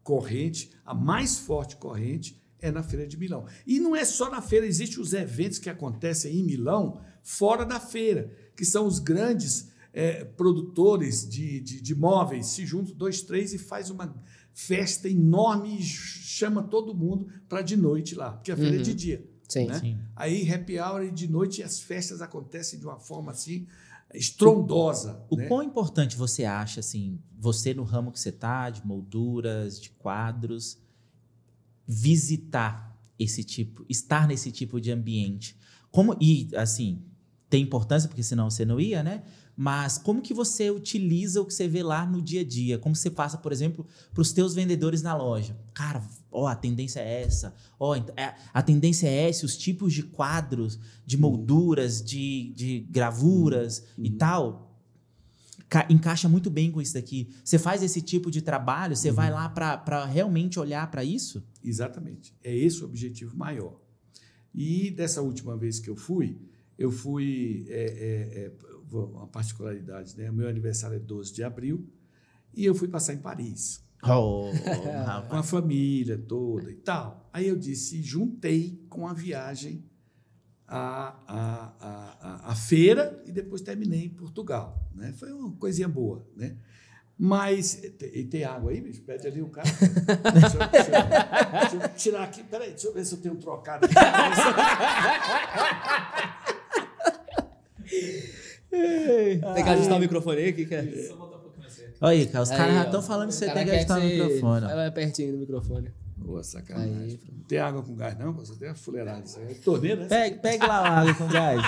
corrente, a mais forte corrente é na Feira de Milão. E não é só na feira, existem os eventos que acontecem em Milão, fora da feira, que são os grandes produtores de móveis, se juntam 2, 3 e faz uma festa enorme e chama todo mundo para de noite lá, porque a feira é de dia. Sim, né? sim. Aí, happy hour e de noite, as festas acontecem de uma forma assim, estrondosa. O quão importante você acha, assim, você no ramo que você está, de molduras, de quadros, visitar esse tipo, estar nesse tipo de ambiente? E, assim, tem importância, porque senão você não ia, né? Mas como que você utiliza o que você vê lá no dia a dia? Como você passa, por exemplo, para os teus vendedores na loja? Cara, a tendência é essa. A tendência é essa, os tipos de quadros, de molduras, de gravuras e tal. Encaixa muito bem com isso daqui. Você faz esse tipo de trabalho, você vai lá para realmente olhar para isso? Exatamente. É esse o objetivo maior. E dessa última vez que eu fui uma particularidade, né? O meu aniversário é 12 de abril e eu fui passar em Paris. Com a família toda e tal. Aí eu juntei com a viagem a feira e depois terminei em Portugal. Né? Foi uma coisinha boa. Né? Mas, e tem água aí, bicho? Pede ali o cara. Deixa eu tirar aqui. Peraí, deixa eu ver se eu tenho trocado aqui. Tem que ajustar o microfone aí, o que é? Só botar um pouquinho assim. Olha aí, cara, os caras já estão falando que você tem que ajustar o microfone. Vai pertinho do microfone. Boa, sacanagem. Não tem água com gás, não? Você tem uma fuleirada. Isso aí é torneira, né? Pega lá a água com gás.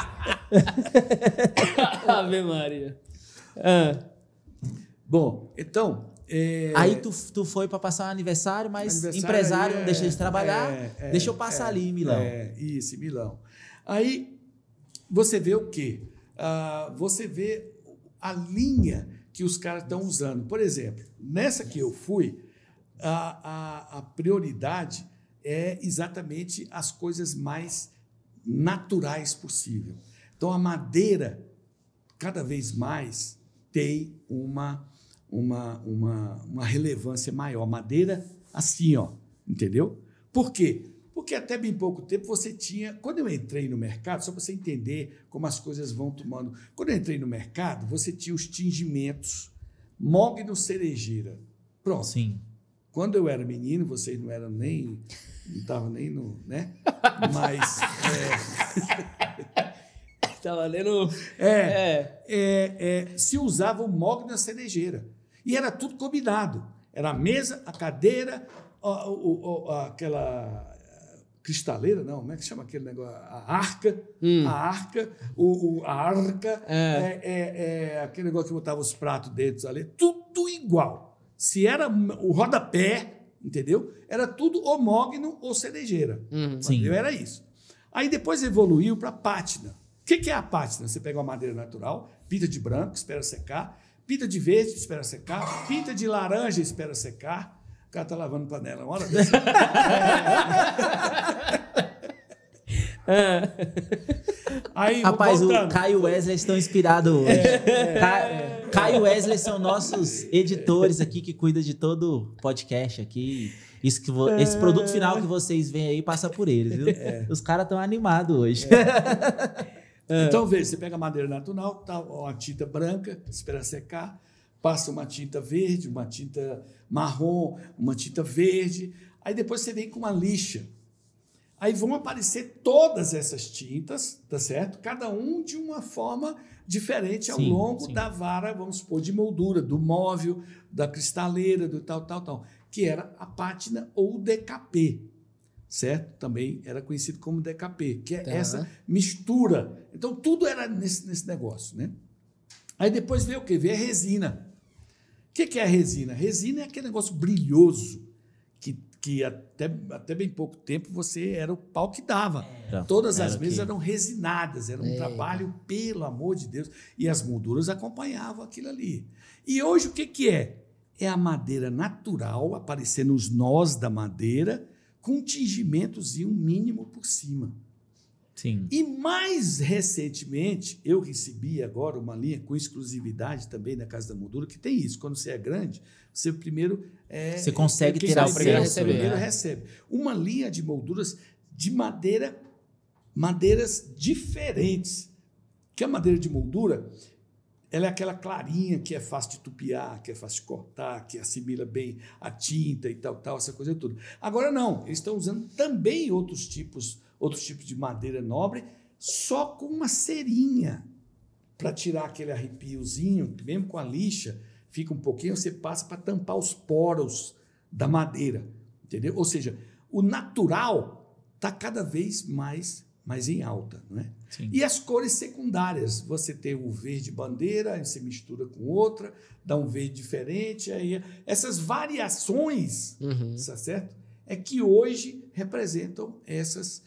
Ave Maria. Bom, então... Aí tu foi para passar o aniversário, mas empresário não deixa de trabalhar, deixa eu passar ali em Milão. Isso, em Milão. Aí você vê o quê? Você vê a linha que os caras estão usando. Por exemplo, nessa que eu fui, a prioridade é exatamente as coisas mais naturais possível. Então, a madeira, cada vez mais, tem uma relevância maior. Madeira, assim, ó, entendeu? Por quê? Porque até bem pouco tempo você tinha... Quando eu entrei no mercado, só para você entender como as coisas vão tomando... Quando eu entrei no mercado, você tinha os tingimentos, mogno cerejeira. Pronto. Sim. Quando eu era menino, vocês não eram nem... Não estavam nem no... né? Mas... Estava lendo... se usava o mogno cerejeira. E era tudo combinado. Era a mesa, a cadeira, aquela... cristaleira, não, como é que chama aquele negócio? A arca, aquele negócio que botava os pratos dentro ali, tudo igual. Se era o rodapé, entendeu? Era tudo ou mogno ou cerejeira. Sim. Era isso. Aí depois evoluiu para pátina. O que é a pátina? Você pega uma madeira natural, pinta de branco, espera secar, pinta de verde, espera secar, pinta de laranja, espera secar. O cara tá lavando panela, uma hora dessa. Aí, rapaz, voltando. o Caio e o Wesley estão inspirados hoje. Caio e Wesley são nossos editores aqui que cuidam de todo o podcast aqui. Esse produto final que vocês veem aí passa por eles, viu? Os caras estão animados hoje. Então, veja, você pega a madeira natural, tá, uma tinta branca, espera secar, passa uma tinta verde, uma tinta marrom, uma tinta verde, aí depois você vem com uma lixa. Aí vão aparecer todas essas tintas, tá certo? Cada um de uma forma diferente ao longo da vara, vamos supor, de moldura, do móvel, da cristaleira, do tal, que era a pátina ou DKP, certo? Também era conhecido como DKP, que é essa mistura. Então, tudo era nesse negócio, né? Aí depois veio o quê? Veio a resina. O que é a resina? Resina é aquele negócio brilhoso, que até bem pouco tempo você era o pau que dava. Todas as mesas eram resinadas, era um trabalho, pelo amor de Deus, e as molduras acompanhavam aquilo ali. E hoje o que é? É a madeira natural, aparecendo os nós da madeira, com um tingimentozinho mínimo por cima. Sim. E mais recentemente, eu recebi agora uma linha com exclusividade também na Casa da Moldura, que tem isso. Quando você é grande, você primeiro... você consegue ter acesso. Primeiro recebe. Uma linha de molduras de madeiras diferentes. Que a madeira de moldura, ela é aquela clarinha que é fácil de tupiar, que é fácil de cortar, que assimila bem a tinta e tal, essa coisa toda. Agora não, eles estão usando também outros tipos de madeira nobre, só com uma cerinha, para tirar aquele arrepiozinho, mesmo com a lixa, fica um pouquinho, você passa para tampar os poros da madeira, entendeu? Ou seja, o natural está cada vez mais em alta, não é? Sim. E as cores secundárias, você tem o verde bandeira, aí você mistura com outra, dá um verde diferente, aí essas variações, tá certo? É que hoje representam essas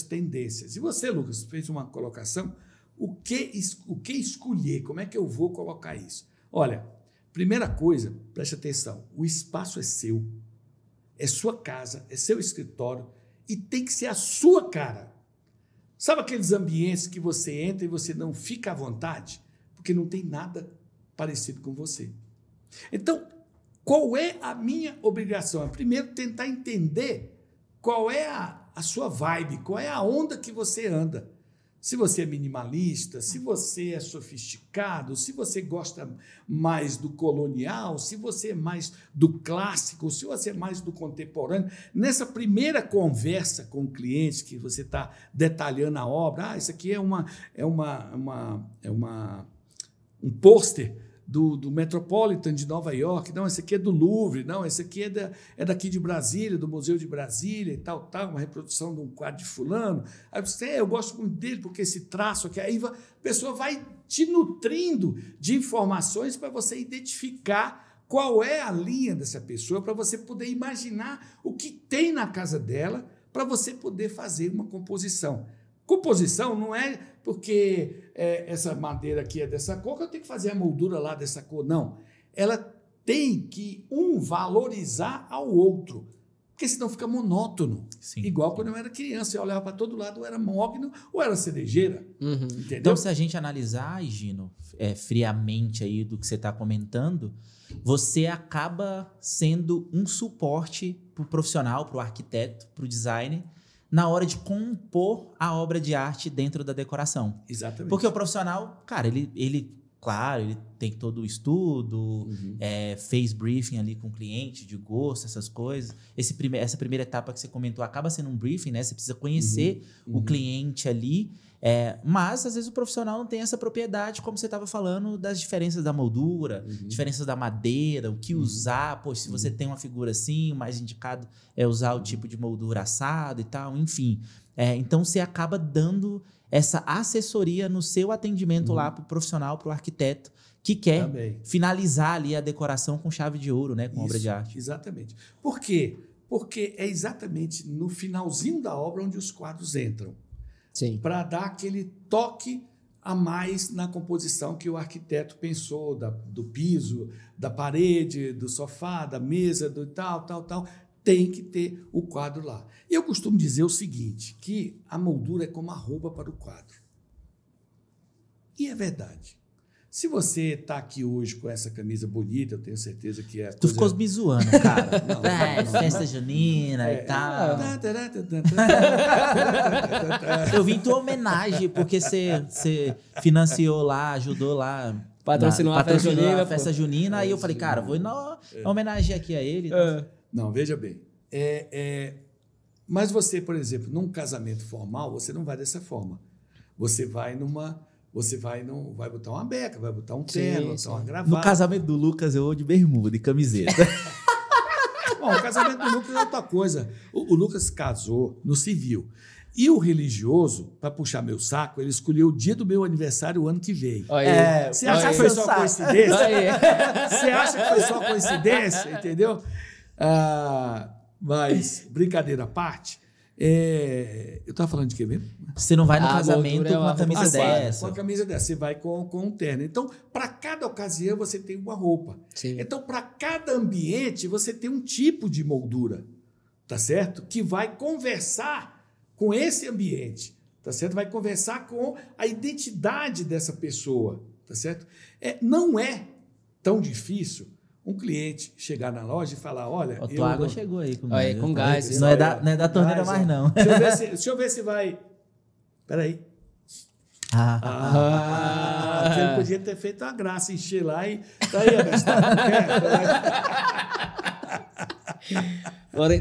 tendências. E você, Lucas, fez uma colocação, o que escolher, como é que eu vou colocar isso? Olha, primeira coisa, preste atenção, o espaço é seu, é sua casa, é seu escritório e tem que ser a sua cara. Sabe aqueles ambientes que você entra e você não fica à vontade? Porque não tem nada parecido com você. Então, qual é a minha obrigação? É primeiro tentar entender qual é a sua vibe, qual é a onda que você anda. Se você é minimalista, se você é sofisticado, se você gosta mais do colonial, se você é mais do clássico, se você é mais do contemporâneo. Nessa primeira conversa com o cliente, que você está detalhando a obra, isso aqui é um pôster do Metropolitan de Nova York, não, esse aqui é do Louvre, não, esse aqui é daqui de Brasília, do Museu de Brasília e tal, uma reprodução de um quadro de fulano. Aí você, eu gosto muito dele porque esse traço aqui, aí a pessoa vai te nutrindo de informações para você identificar qual é a linha dessa pessoa, para você poder imaginar o que tem na casa dela, para você poder fazer uma composição. Composição não é porque essa madeira aqui é dessa cor que eu tenho que fazer a moldura lá dessa cor. Não. Ela tem que valorizar ao outro. O Porque senão fica monótono. Sim. Igual quando eu era criança, eu olhava para todo lado, ou era mogno ou era cerejeira. Entendeu? Então, se a gente analisar, Gino, friamente aí do que você está comentando, você acaba sendo um suporte para o profissional, para o arquiteto, para o designer, na hora de compor a obra de arte dentro da decoração. Exatamente. Porque o profissional, cara, claro, ele tem todo o estudo, fez briefing ali com o cliente, de gosto, essas coisas. Essa primeira etapa que você comentou acaba sendo um briefing, né? Você precisa conhecer o cliente ali. Mas, às vezes, o profissional não tem essa propriedade, como você estava falando, das diferenças da moldura, diferenças da madeira, o que usar. Pô, se você tem uma figura assim, o mais indicado é usar o tipo de moldura assado e tal, enfim. Então, você acaba dando essa assessoria no seu atendimento lá para o profissional, para o arquiteto, que quer finalizar ali a decoração com chave de ouro, né? Com obra de arte. Exatamente. Por quê? Porque é exatamente no finalzinho da obra onde os quadros entram. Para dar aquele toque a mais na composição que o arquiteto pensou, do piso, da parede, do sofá, da mesa, do tal. Tem que ter o quadro lá. Eu costumo dizer o seguinte, que a moldura é como a roupa para o quadro. E é verdade. Se você está aqui hoje com essa camisa bonita, eu tenho certeza que é... Tu ficou me zoando, cara. Festa junina e tal. Eu vim em tua homenagem, porque você financiou lá, ajudou lá. Patrocinou a festa junina. Aí eu falei, cara, vou homenagear aqui a ele. Não, veja bem. Mas você, por exemplo, num casamento formal, você não vai dessa forma. Você vai vai botar uma beca, vai botar um terno, botar uma gravata. No casamento do Lucas, eu vou de bermuda e camiseta. Bom, o casamento do Lucas é outra coisa. O Lucas casou no civil. E o religioso, para puxar meu saco, ele escolheu o dia do meu aniversário o ano que vem. Você acha que foi só coincidência? Você acha que foi só coincidência? Entendeu? Mas, brincadeira à parte, eu estava falando de quê mesmo? Você não vai no casamento com uma camisa dessa. Com a camisa dessa, você vai com um terno. Então, para cada ocasião, você tem uma roupa. Então, para cada ambiente, você tem um tipo de moldura, tá certo? Que vai conversar com esse ambiente, tá certo? Vai conversar com a identidade dessa pessoa, tá certo? Não é tão difícil um cliente chegar na loja e falar, olha... A tua água chegou aí comigo. Aí, com gás. Não é da torneira mais, não. Deixa eu ver se vai... Peraí. Você podia ter feito uma graça, encher lá e... Tá aí,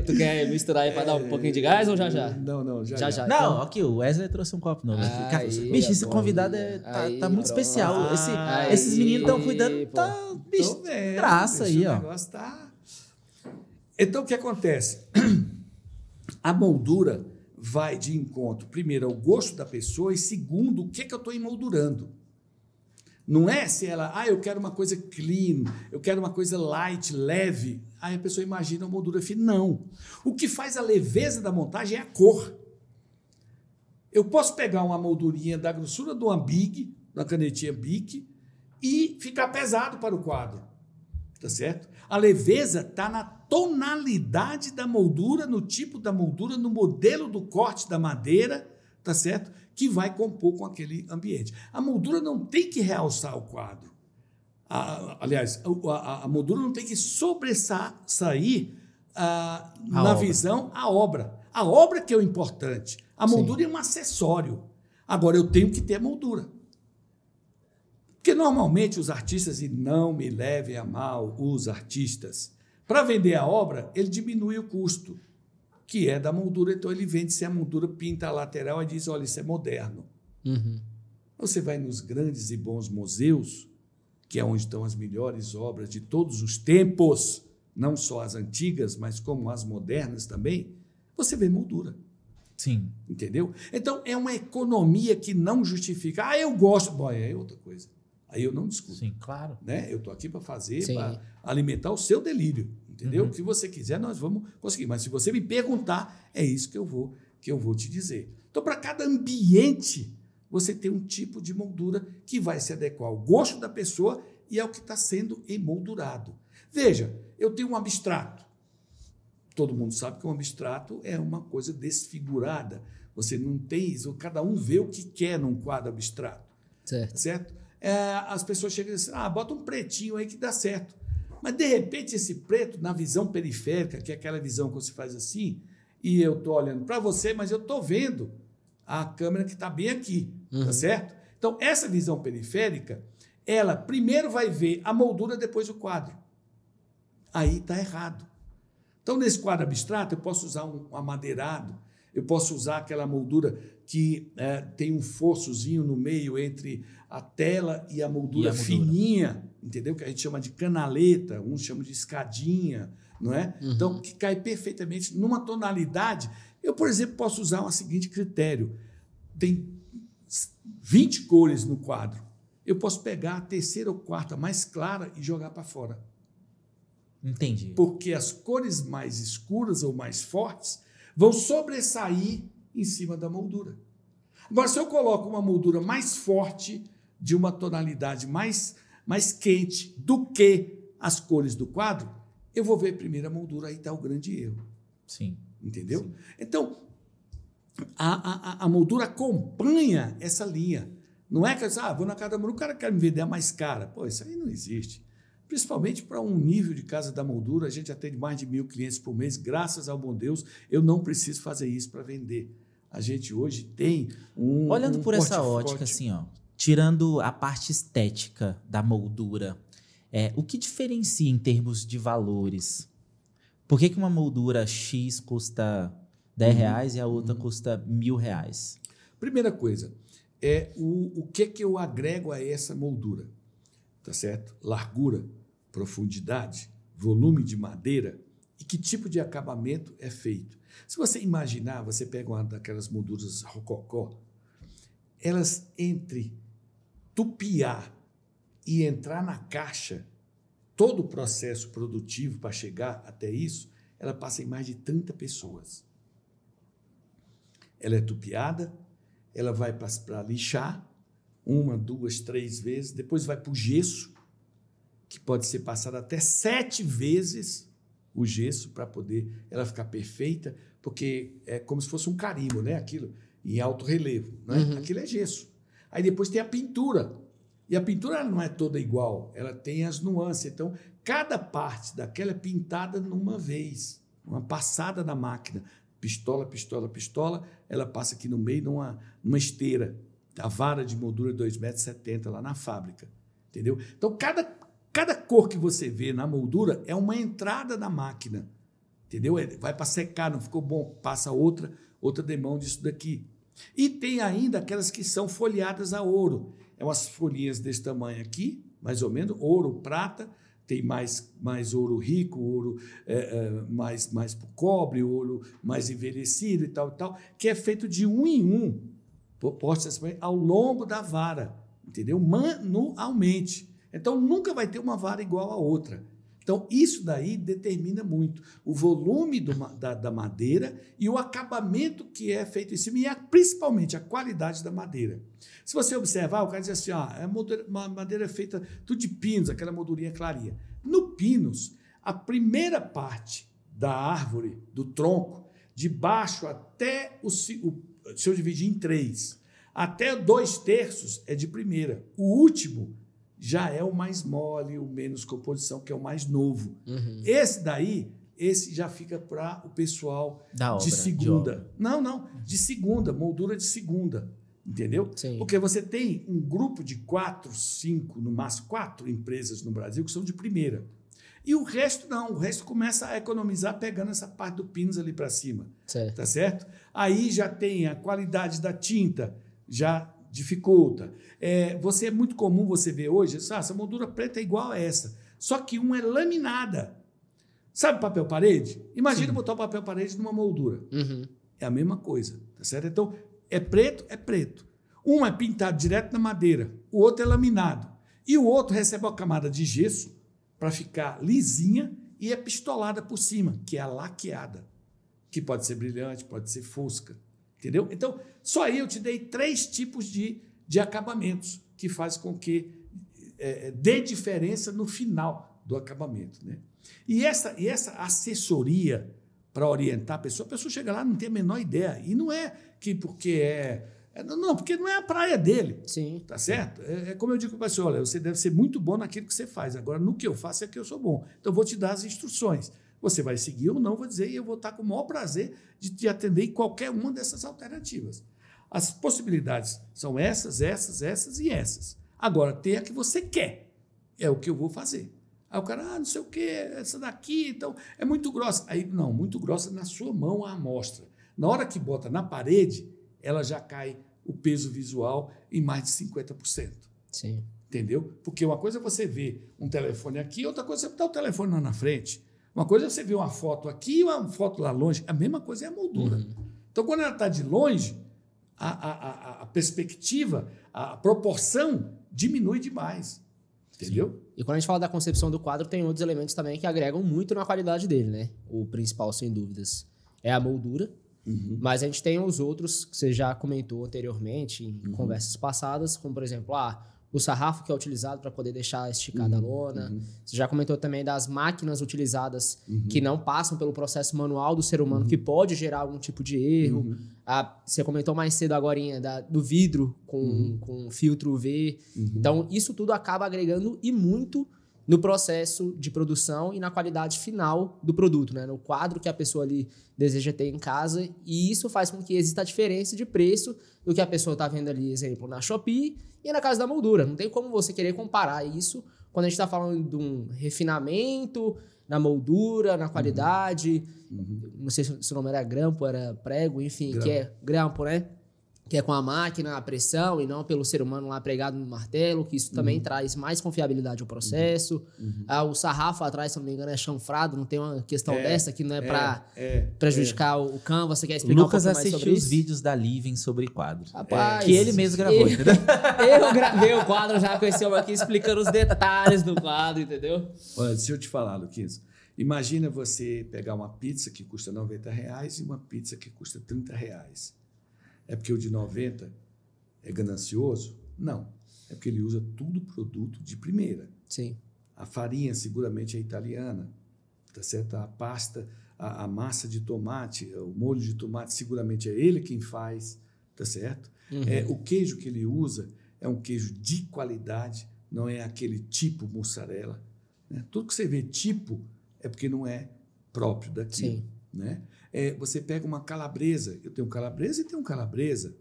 Tu quer misturar aí para dar um pouquinho de gás ou já? Não, já. Já. Não, Então... aqui, o Wesley trouxe um copo novo. Aí, bicho, esse convidado tá muito especial. Esses meninos estão cuidando. Bicho, graça aí, ó. O negócio tá... Então, o que acontece? A moldura vai de encontro, primeiro, ao gosto da pessoa e, segundo, o que eu estou emoldurando. Não é se ela, eu quero uma coisa clean, eu quero uma coisa light, leve. Aí a pessoa imagina uma moldura fina. Não. O que faz a leveza da montagem é a cor. Eu posso pegar uma moldurinha da grossura de uma Bic, da canetinha Bic, e ficar pesado para o quadro. Tá certo? A leveza está na tonalidade da moldura, no tipo da moldura, no modelo do corte da madeira, tá certo? Que vai compor com aquele ambiente. A moldura não tem que realçar o quadro. Aliás, a moldura não tem que sobressair na visão a obra. A obra que é o importante. A moldura é um acessório. Agora, eu tenho que ter a moldura. Porque, normalmente, os artistas, e não me levem a mal os artistas, para vender a obra, ele diminui o custo, que é da moldura. Então, ele vende se a moldura pinta a lateral e diz, olha, isso é moderno. Você vai nos grandes e bons museus, que é onde estão as melhores obras de todos os tempos, não só as antigas, mas como as modernas também, você vê moldura. Sim. Entendeu? Então, é uma economia que não justifica. Eu gosto. Bom, é outra coisa. Aí eu não discuto. Sim, claro. Né? Eu estou aqui para fazer, para alimentar o seu delírio. Entendeu? Se você quiser, nós vamos conseguir. Mas se você me perguntar, é isso que eu vou te dizer. Então, para cada ambiente, você tem um tipo de moldura que vai se adequar ao gosto da pessoa e ao que está sendo emoldurado. Veja, eu tenho um abstrato. todo mundo sabe que um abstrato é uma coisa desfigurada. Você não tem isso, cada um vê o que quer num quadro abstrato. Certo? As pessoas chegam e dizem, bota um pretinho aí que dá certo. Mas, de repente, esse preto, na visão periférica, que é aquela visão que você faz assim, e eu estou olhando para você, mas eu estou vendo a câmera que está bem aqui, tá certo? Então, essa visão periférica, ela primeiro vai ver a moldura, depois o quadro. Aí está errado. Então, nesse quadro abstrato, eu posso usar um amadeirado, eu posso usar aquela moldura que tem um fossozinho no meio entre a tela e a moldura fininha, entendeu? Que a gente chama de canaleta, uns chamam de escadinha, não é? Então, que cai perfeitamente numa tonalidade. Eu, por exemplo, posso usar o seguinte critério. Tem 20 cores no quadro. Eu posso pegar a terceira ou quarta mais clara e jogar para fora. Entendi. Porque as cores mais escuras ou mais fortes vão sobressair em cima da moldura. Agora, se eu coloco uma moldura mais forte, de uma tonalidade mais quente do que as cores do quadro, eu vou ver primeiro a moldura, aí está o grande erro. Sim. Entendeu? Sim. Então, a moldura acompanha essa linha. Não é que eu vou na casa da moldura, o cara quer me vender a mais cara. Pô, isso aí não existe. Principalmente para um nível de casa da moldura, a gente atende mais de 1.000 clientes por mês, graças ao bom Deus, eu não preciso fazer isso para vender. A gente hoje tem Olhando por essa ótica, assim, tirando a parte estética da moldura, o que diferencia em termos de valores? Por que uma moldura X custa R$10 e a outra custa R$1.000? Primeira coisa, o que eu agrego a essa moldura? Tá certo? Largura, profundidade, volume de madeira e que tipo de acabamento é feito. Se você imaginar, você pega uma daquelas molduras rococó, elas entre tupiar e entrar na caixa, todo o processo produtivo para chegar até isso, ela passa em mais de 30 pessoas. Ela é tupiada, ela vai para lixar, 1, 2, 3 vezes, depois vai para o gesso, que pode ser passado até 7 vezes o gesso para poder ela ficar perfeita, porque é como se fosse um carimbo, né? Aquilo em alto relevo, né? Aquilo é gesso. Aí depois tem a pintura, e a pintura ela não é toda igual, ela tem as nuances. Então, cada parte daquela é pintada numa vez, uma passada na máquina, pistola, pistola, pistola, ela passa aqui no meio numa esteira, a vara de moldura 2,70 m lá na fábrica, entendeu? Então, cada cor que você vê na moldura é uma entrada na máquina, entendeu? Vai para secar, não ficou bom, passa outra demão disso daqui. E tem ainda aquelas que são folheadas a ouro. É umas folhinhas desse tamanho aqui, mais ou menos, ouro, prata, tem mais ouro rico, ouro mais para o cobre, ouro mais envelhecido e tal, que é feito de um em um, postas ao longo da vara, entendeu? Manualmente. Então, nunca vai ter uma vara igual a outra. Então, isso daí determina muito o volume da madeira e o acabamento que é feito em cima e principalmente a qualidade da madeira. Se você observar, o cara diz assim, uma madeira feita tudo de pinos, aquela moldurinha clarinha. No pinos, a primeira parte da árvore, do tronco, de baixo até se eu dividir em 3, até 2/3 é de primeira. O último já é o mais mole, o menos composição, que é o mais novo. Esse já fica para o pessoal de segunda. De segunda, moldura de segunda, entendeu? Sim. Porque você tem um grupo de 4, 5, no máximo 4 empresas no Brasil que são de primeira. E o resto não, o resto começa a economizar pegando essa parte do pinos ali para cima. Certo. Tá certo? Aí já tem a qualidade da tinta, já dificulta. É muito comum você ver hoje, essa moldura preta é igual a essa, só que uma é laminada. Sabe papel parede? Imagina botar o papel parede numa moldura. É a mesma coisa, tá certo? Então, é preto. Um é pintado direto na madeira, o outro é laminado. E o outro recebe uma camada de gesso para ficar lisinha e é pistolada por cima, que é a laqueada, que pode ser brilhante, pode ser fosca. Entendeu? Então, só aí eu te dei 3 tipos de acabamentos que faz com que dê diferença no final do acabamento, né? E essa assessoria para orientar a pessoa chega lá e não tem a menor ideia. E não é que porque não, porque não é a praia dele. Sim. Tá certo? É como eu digo para a pessoa, olha, você deve ser muito bom naquilo que você faz. Agora, no que eu faço é que eu sou bom. Então, eu vou te dar as instruções. Você vai seguir ou não, vou dizer, e eu vou estar com o maior prazer de te atender em qualquer uma dessas alternativas. As possibilidades são essas e essas. Agora, tem a que você quer. É o que eu vou fazer. Aí o cara, não sei o quê, essa daqui, então, é muito grossa. Aí, não, muito grossa na sua mão a amostra. Na hora que bota na parede, ela já cai o peso visual em mais de 50%. Sim. Entendeu? Porque uma coisa é você ver um telefone aqui, outra coisa é você botar o telefone lá na frente. Uma coisa é você ver uma foto aqui e uma foto lá longe. A mesma coisa é a moldura. Então, quando ela está de longe, a perspectiva, a proporção diminui demais. Entendeu? Sim. E quando a gente fala da concepção do quadro, tem outros elementos também que agregam muito na qualidade dele, né? O principal, sem dúvidas, é a moldura. Mas a gente tem os outros que você já comentou anteriormente em conversas passadas, como, por exemplo, o sarrafo que é utilizado para poder deixar esticada a lona. Você já comentou também das máquinas utilizadas que não passam pelo processo manual do ser humano, que pode gerar algum tipo de erro. Você comentou mais cedo agorinha do vidro com filtro UV. Então, isso tudo acaba agregando e muito no processo de produção e na qualidade final do produto, né? No quadro que a pessoa ali deseja ter em casa. E isso faz com que exista a diferença de preço do que a pessoa está vendo ali, exemplo, na Shopee e na casa da moldura. Não tem como você querer comparar isso quando a gente está falando de um refinamento na moldura, na qualidade. Não sei se o nome era grampo, era prego, enfim, que é grampo, né? Que é com a máquina, a pressão, e não pelo ser humano lá pregado no martelo, que isso também traz mais confiabilidade ao processo. O sarrafo atrás, se não me engano, é chanfrado, não tem uma questão dessa que não é para prejudicar o Canva. Você quer explicar Lucas um pouco mais sobre isso? assistiu os vídeos da Living sobre quadros. Rapaz, que ele mesmo gravou, entendeu? Eu gravei o quadro já com esse homem aqui explicando os detalhes do quadro, entendeu? Olha, deixa eu te falar, Luquinhas. Imagina você pegar uma pizza que custa R$90 e uma pizza que custa R$30. É porque o de 90 é ganancioso? Não. É porque ele usa tudo produto de primeira. Sim. A farinha seguramente é italiana, tá certo? A pasta, a massa de tomate, o molho de tomate seguramente é ele quem faz, tá certo? O queijo que ele usa é um queijo de qualidade, não é aquele tipo mussarela. Né? Tudo que você vê tipo é porque não é próprio daquilo. Sim. Né? Você pega uma calabresa, eu tenho calabresa e tenho calabresa.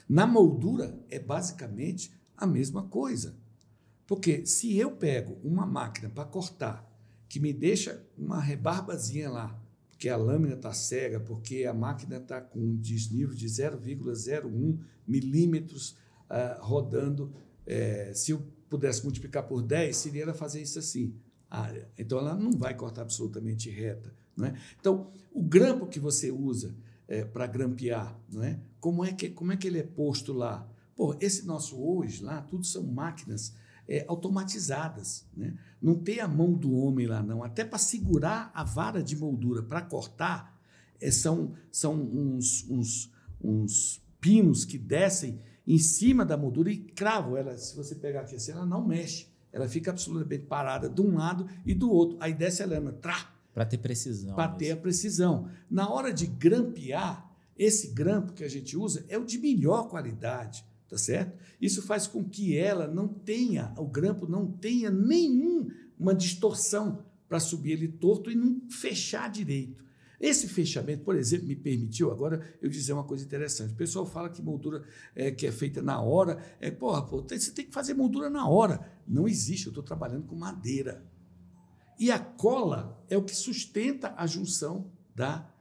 Na moldura é basicamente a mesma coisa. Porque se eu pego uma máquina para cortar, que me deixa uma rebarbazinha lá, porque a lâmina está cega, porque a máquina está com um desnível de 0,01 milímetros rodando, se eu pudesse multiplicar por 10, seria ela fazer isso assim. Então ela não vai cortar absolutamente reta. Não é? Então, o grampo que você usa para grampear, não é? Como é que ele é posto lá? Pô, esse nosso hoje lá, tudo são máquinas automatizadas. Né? Não tem a mão do homem lá, não. Até para segurar a vara de moldura, para cortar, são uns pinos que descem em cima da moldura e cravam ela. Se você pegar aqui assim, ela não mexe. Ela fica absolutamente parada de um lado e do outro. Aí desce a lâmina, para ter precisão. Para ter a precisão. Na hora de grampear, esse grampo que a gente usa é o de melhor qualidade, tá certo? Isso faz com que o grampo não tenha nenhuma distorção para subir ele torto e não fechar direito. Esse fechamento, por exemplo, me permitiu agora eu dizer uma coisa interessante. O pessoal fala que moldura que é feita na hora, você tem que fazer moldura na hora. Não existe, eu estou trabalhando com madeira. E a cola é o que sustenta a junção da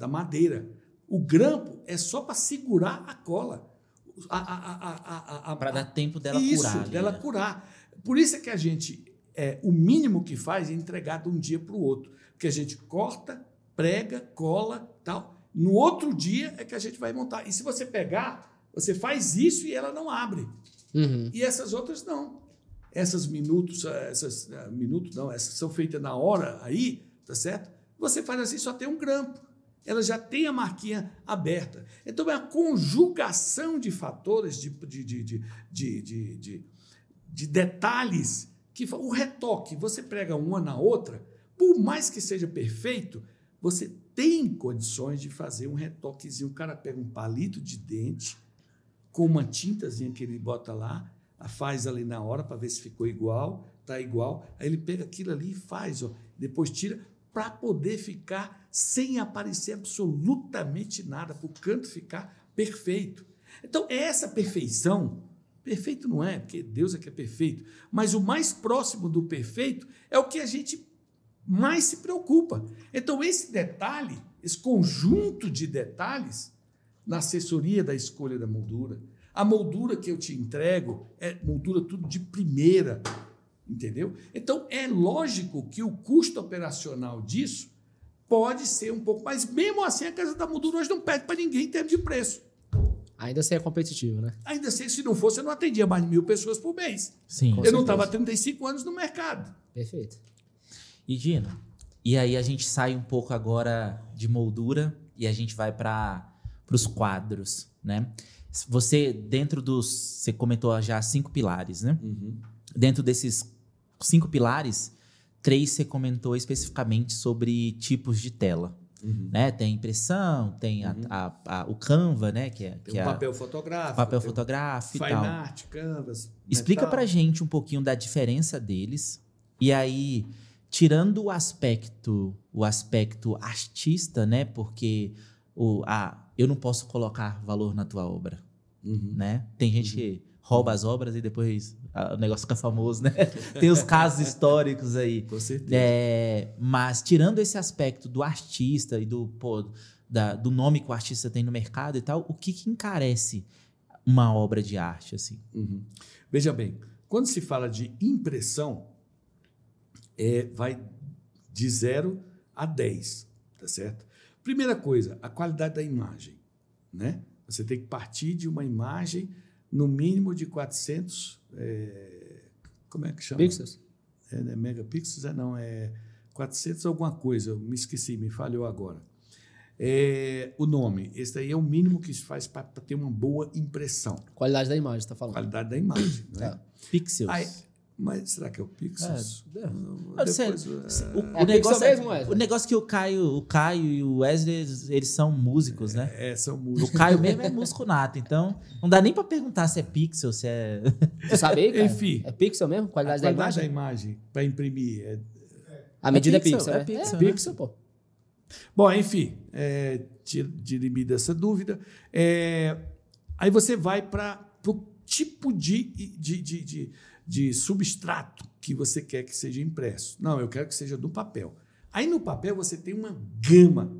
madeira. O grampo é só para segurar a cola. Para dar tempo dela curar. Isso, dela curar. Por isso é que a gente, o mínimo que faz é entregar de um dia para o outro. Porque a gente corta, prega, cola, tal. No outro dia é que a gente vai montar. E se você pegar, você faz isso e ela não abre. E essas outras não. Essas são feitas na hora aí, tá certo? Você faz assim, só tem um grampo. Ela já tem a marquinha aberta. Então, é a conjugação de fatores, de detalhes, que o retoque, você prega uma na outra, por mais que seja perfeito, você tem condições de fazer um retoquezinho. O cara pega um palito de dente com uma tintazinha que ele bota lá, faz ali na hora para ver se ficou igual, tá igual. Aí ele pega aquilo ali e faz, ó, depois tira para poder ficar sem aparecer absolutamente nada, para o canto ficar perfeito. Então, essa perfeição, perfeito não é, porque Deus é que é perfeito, mas o mais próximo do perfeito é o que a gente mais se preocupa. Então, esse detalhe, esse conjunto de detalhes, na assessoria da escolha da moldura, a moldura que eu te entrego é moldura tudo de primeira, entendeu? Então, é lógico que o custo operacional disso pode ser um pouco, mas mesmo assim a Casa da Moldura hoje não pede para ninguém em termos de preço. Ainda assim é competitivo, né? Ainda assim, se não fosse, eu não atendia mais de 1.000 pessoas por mês. Sim. Eu não estava há 35 anos no mercado. Perfeito. E, Gino, e aí a gente sai um pouco agora de moldura e a gente vai para os quadros, né? Você, dentro dos... Você comentou já 5 pilares, né? Uhum. Dentro desses 5 pilares, 3 você comentou especificamente sobre tipos de tela. Uhum. Né? Tem impressão, tem o Canva, né? Tem que o papel fotográfico. papel fotográfico e Fine tal. art, canvas. Explica metal. pra gente um pouquinho da diferença deles. E aí, tirando o aspecto artista, né? Porque eu não posso colocar valor na tua obra, né? Tem gente que rouba as obras e depois o negócio fica famoso, né? Tem os casos históricos aí. Com certeza. Mas tirando esse aspecto do artista e do nome que o artista tem no mercado e tal, o que encarece uma obra de arte, assim? Uhum. Veja bem, quando se fala de impressão, vai de 0 a 10, tá certo? Primeira coisa, a qualidade da imagem, né? Você tem que partir de uma imagem no mínimo de 400, como é que chama? Pixels? Não é megapixels? Não, é 400 alguma coisa, eu me esqueci, me falhou agora. O nome, esse daí é o mínimo que se faz para ter uma boa impressão. Qualidade da imagem, você está falando. Qualidade da imagem, não é? Tá. Pixels. Mas será que é o pixels? O pixel mesmo, Wesley? o negócio que o Caio e o Wesley, eles são músicos, né? São O músicos. Caio mesmo é músico nato, então não dá nem pra perguntar se é pixel, se é... Você sabe aí, cara? Enfim. É pixel mesmo? Qualidade da imagem? da imagem para imprimir. A medida é pixel, pixel, é né? pixel, É né? pixel, pô. Bom, enfim, tire me dessa dúvida. Aí você vai para o tipo de substrato que você quer que seja impresso. Não, eu quero que seja do papel. Aí no papel você tem uma gama,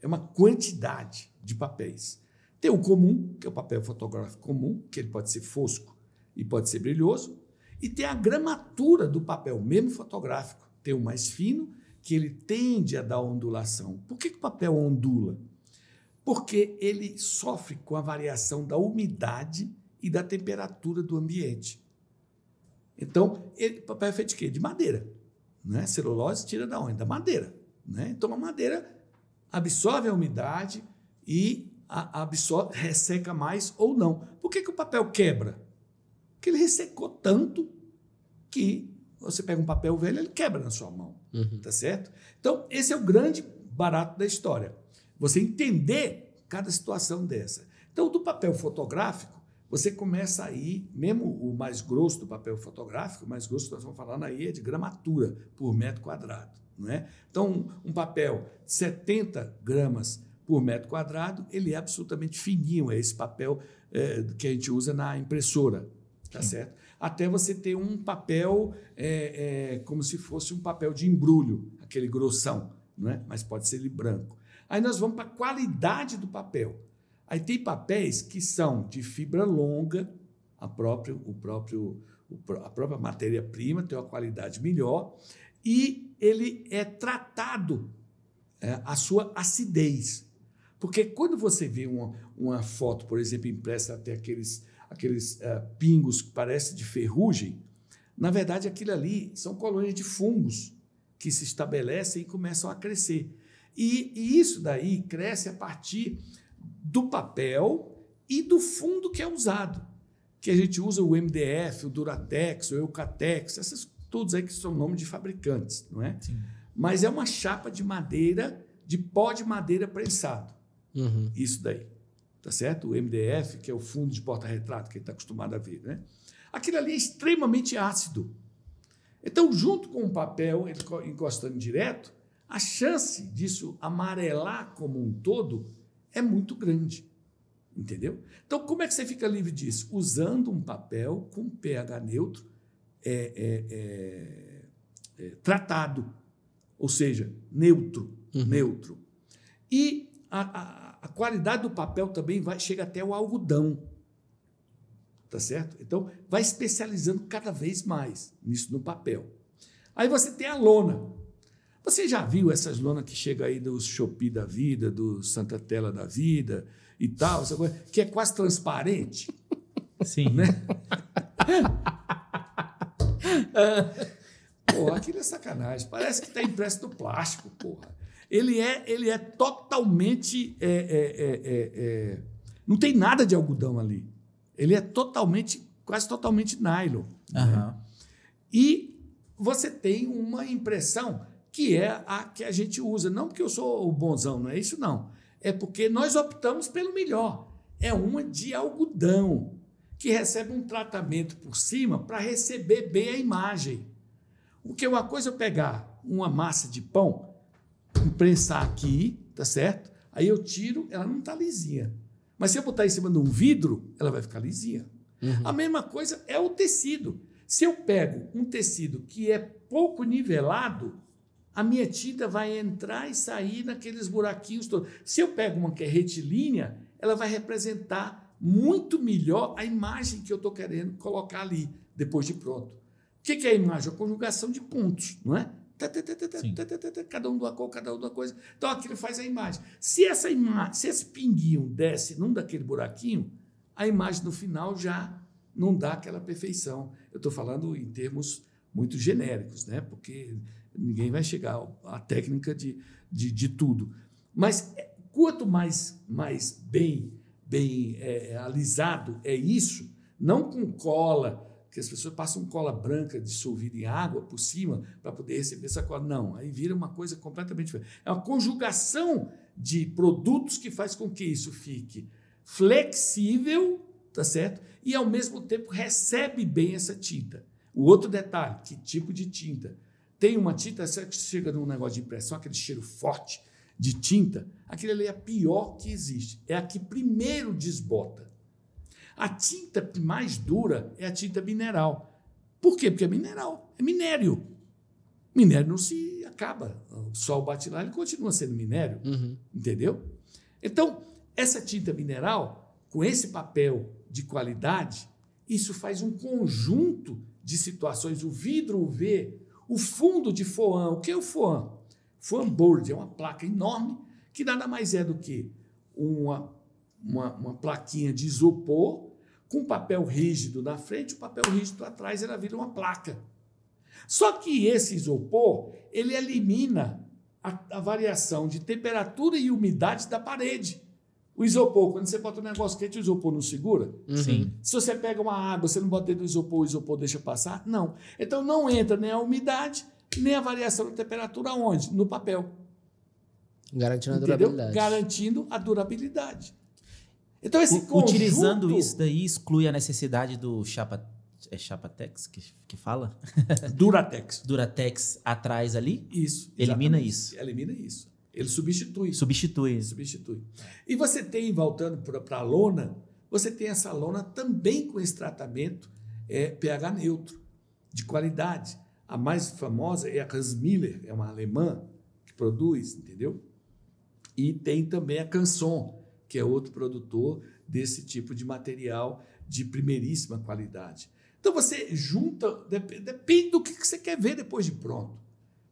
uma quantidade de papéis. Tem o comum, que é o papel fotográfico comum, que ele pode ser fosco e pode ser brilhoso, e tem a gramatura do papel, mesmo fotográfico. Tem o mais fino, que ele tende a dar ondulação. Por que o papel ondula? Porque ele sofre com a variação da umidade e da temperatura do ambiente. Então, o papel é feito de quê? De madeira. Né? Celulose tira da onde? Da madeira. Né? Então, a madeira absorve a umidade e resseca mais ou não. Por que o papel quebra? Porque ele ressecou tanto que você pega um papel velho, ele quebra na sua mão. Tá certo? Então, esse é o grande barato da história. Você entender cada situação dessa. Então, do papel fotográfico, você começa aí, mesmo o mais grosso do papel fotográfico, o mais grosso que nós estamos falando aí é de gramatura por metro quadrado. Não é? Então, um papel de 70 gramas por metro quadrado, ele é absolutamente fininho, é esse papel que a gente usa na impressora, tá certo? Até você ter um papel como se fosse um papel de embrulho, aquele grossão, não é? Mas pode ser ele branco. Aí nós vamos para a qualidade do papel. Aí tem papéis que são de fibra longa, a própria matéria-prima tem uma qualidade melhor, e ele é tratado a sua acidez. Porque quando você vê uma foto, por exemplo, impressa até aqueles pingos que parecem de ferrugem, na verdade aquilo ali são colônias de fungos que se estabelecem e começam a crescer. E isso daí cresce a partir do papel e do fundo que é usado, que a gente usa o MDF, o Duratex, o Eucatex, esses todos aí que são nomes de fabricantes, não é? Sim. Mas é uma chapa de madeira de pó de madeira prensado. Uhum. Isso daí. Tá certo? O MDF, que é o fundo de porta-retrato que a gente está acostumado a ver, né? Aquilo ali é extremamente ácido. Então, junto com o papel, ele encostando direto, a chance disso amarelar como um todo é muito grande. Entendeu? Então, como é que você fica livre disso? Usando um papel com pH neutro tratado, ou seja, neutro. Neutro. E a qualidade do papel também chega até o algodão. Tá certo? Então, vai especializando cada vez mais nisso no papel. Aí você tem a lona. Você já viu essas lonas que chegam aí do Shopee da vida, do Santa Tela da vida e tal, essa coisa, que é quase transparente? Sim. Né? Porra, aquilo é sacanagem. Parece que está impresso no plástico, porra. Ele é totalmente... não tem nada de algodão ali. Ele é quase totalmente nylon. Uhum. Né? E você tem uma impressão que é a que a gente usa. Não porque eu sou o bonzão, não é isso, não. É porque nós optamos pelo melhor. É uma de algodão, que recebe um tratamento por cima para receber bem a imagem. Porque uma coisa é eu pegar uma massa de pão, imprensar aqui, tá certo? Aí eu tiro, ela não está lisinha. Mas se eu botar em cima de um vidro, ela vai ficar lisinha. A mesma coisa é o tecido. Se eu pego um tecido que é pouco nivelado, a minha tinta vai entrar e sair naqueles buraquinhos todos. Se eu pego uma que é retilínea, ela vai representar muito melhor a imagem que eu estou querendo colocar ali, depois de pronto. O que é a imagem? A conjugação de pontos, não é? Cada um de uma cor, cada um de uma coisa. Então, aquilo faz a imagem. Se esse pinguinho desce num daquele buraquinho, a imagem no final já não dá aquela perfeição. Eu estou falando em termos muito genéricos, né? Porque ninguém vai chegar à técnica de tudo. Mas quanto mais bem alisado é isso, não com cola, que as pessoas passam cola branca dissolvida em água por cima para poder receber essa cola. Não, aí vira uma coisa completamente diferente. É uma conjugação de produtos que faz com que isso fique flexível, tá certo? E, ao mesmo tempo, recebe bem essa tinta. O outro detalhe, que tipo de tinta? Tem uma tinta, você chega num negócio de impressão, aquele cheiro forte de tinta, aquele ali é a pior que existe. É a que primeiro desbota. A tinta mais dura é a tinta mineral. Por quê? Porque é mineral, é minério. Minério não se acaba. O sol bate lá, ele continua sendo minério. Entendeu? Então, essa tinta mineral, com esse papel de qualidade, isso faz um conjunto de situações. O vidro UV, o fundo de FOAM. O que é o FOAM? FOAM board é uma placa enorme que nada mais é do que uma plaquinha de isopor com papel rígido na frente, o papel rígido atrás, ela vira uma placa. Só que esse isopor, ele elimina a variação de temperatura e umidade da parede. O isopor, quando você bota um negócio quente, o isopor não segura? Sim. Se você pega uma água, você não bota dentro do isopor, o isopor deixa passar? Não. Então não entra nem a umidade, nem a variação de temperatura onde? No papel. Garantindo a Entendeu? durabilidade. Garantindo a durabilidade. Então, esse conjunto... Utilizando isso daí, exclui a necessidade do Chapatex, que fala? Duratex. Duratex atrás ali? Isso. Elimina exatamente. isso. Elimina isso. Ele substitui. Substitui. E você tem, voltando para a lona, você tem essa lona também com esse tratamento pH neutro, de qualidade. A mais famosa é a Hans Miller, é uma alemã que produz, entendeu? E tem também a Canson, que é outro produtor desse tipo de material de primeiríssima qualidade. Então, você junta, depende do que você quer ver depois de pronto.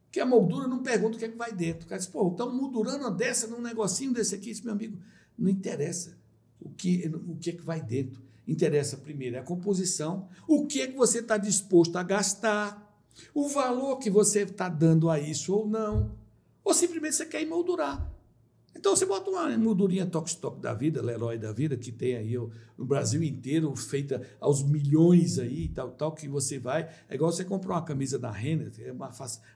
Porque a moldura não pergunta o que é que vai dentro. O cara diz, pô, estão moldurando uma dessa num negocinho desse aqui. Isso, meu amigo, não interessa o que é que vai dentro. Interessa primeiro a composição, o que é que você está disposto a gastar, o valor que você está dando a isso ou não. Ou simplesmente você quer emoldurar. Então, você bota uma moldurinha Tokstok da vida, Leroy da vida, que tem aí no Brasil inteiro, feita aos milhões aí, tal, que você vai. É igual você comprar uma camisa da Renner,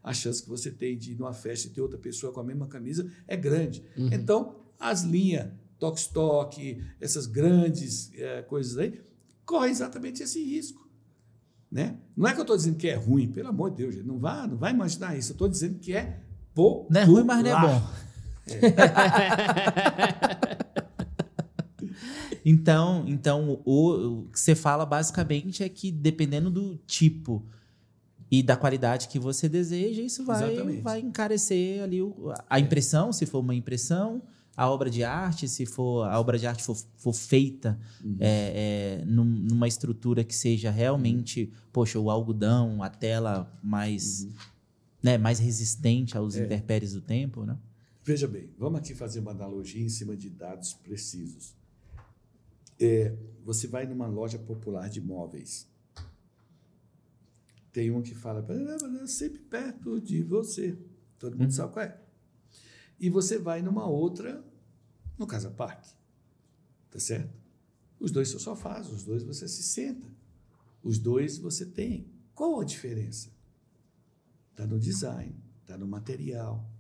a chance que você tem de ir numa festa e ter outra pessoa com a mesma camisa é grande. Então, as linhas Tokstok, essas grandes coisas aí, correm exatamente esse risco. Né? Não é que eu estou dizendo que é ruim, pelo amor de Deus, gente, não vai imaginar isso. Eu estou dizendo que é popular. Não é ruim, mas não é bom. Então, o que você fala basicamente é que dependendo do tipo e da qualidade que você deseja, isso vai encarecer ali a impressão, se for uma impressão, a obra de arte, se for a obra de arte for feita numa estrutura que seja realmente, poxa, o algodão, a tela mais, né, mais resistente aos intempéries do tempo, né? Veja bem, vamos aqui fazer uma analogia em cima de dados precisos. Você vai numa loja popular de móveis. Tem uma que fala, sempre perto de você. Todo mundo sabe qual é. E você vai numa outra, no Casa Parque. Tá certo? Os dois são sofás, os dois você se senta. Os dois você tem. Qual a diferença? Está no design, está no material.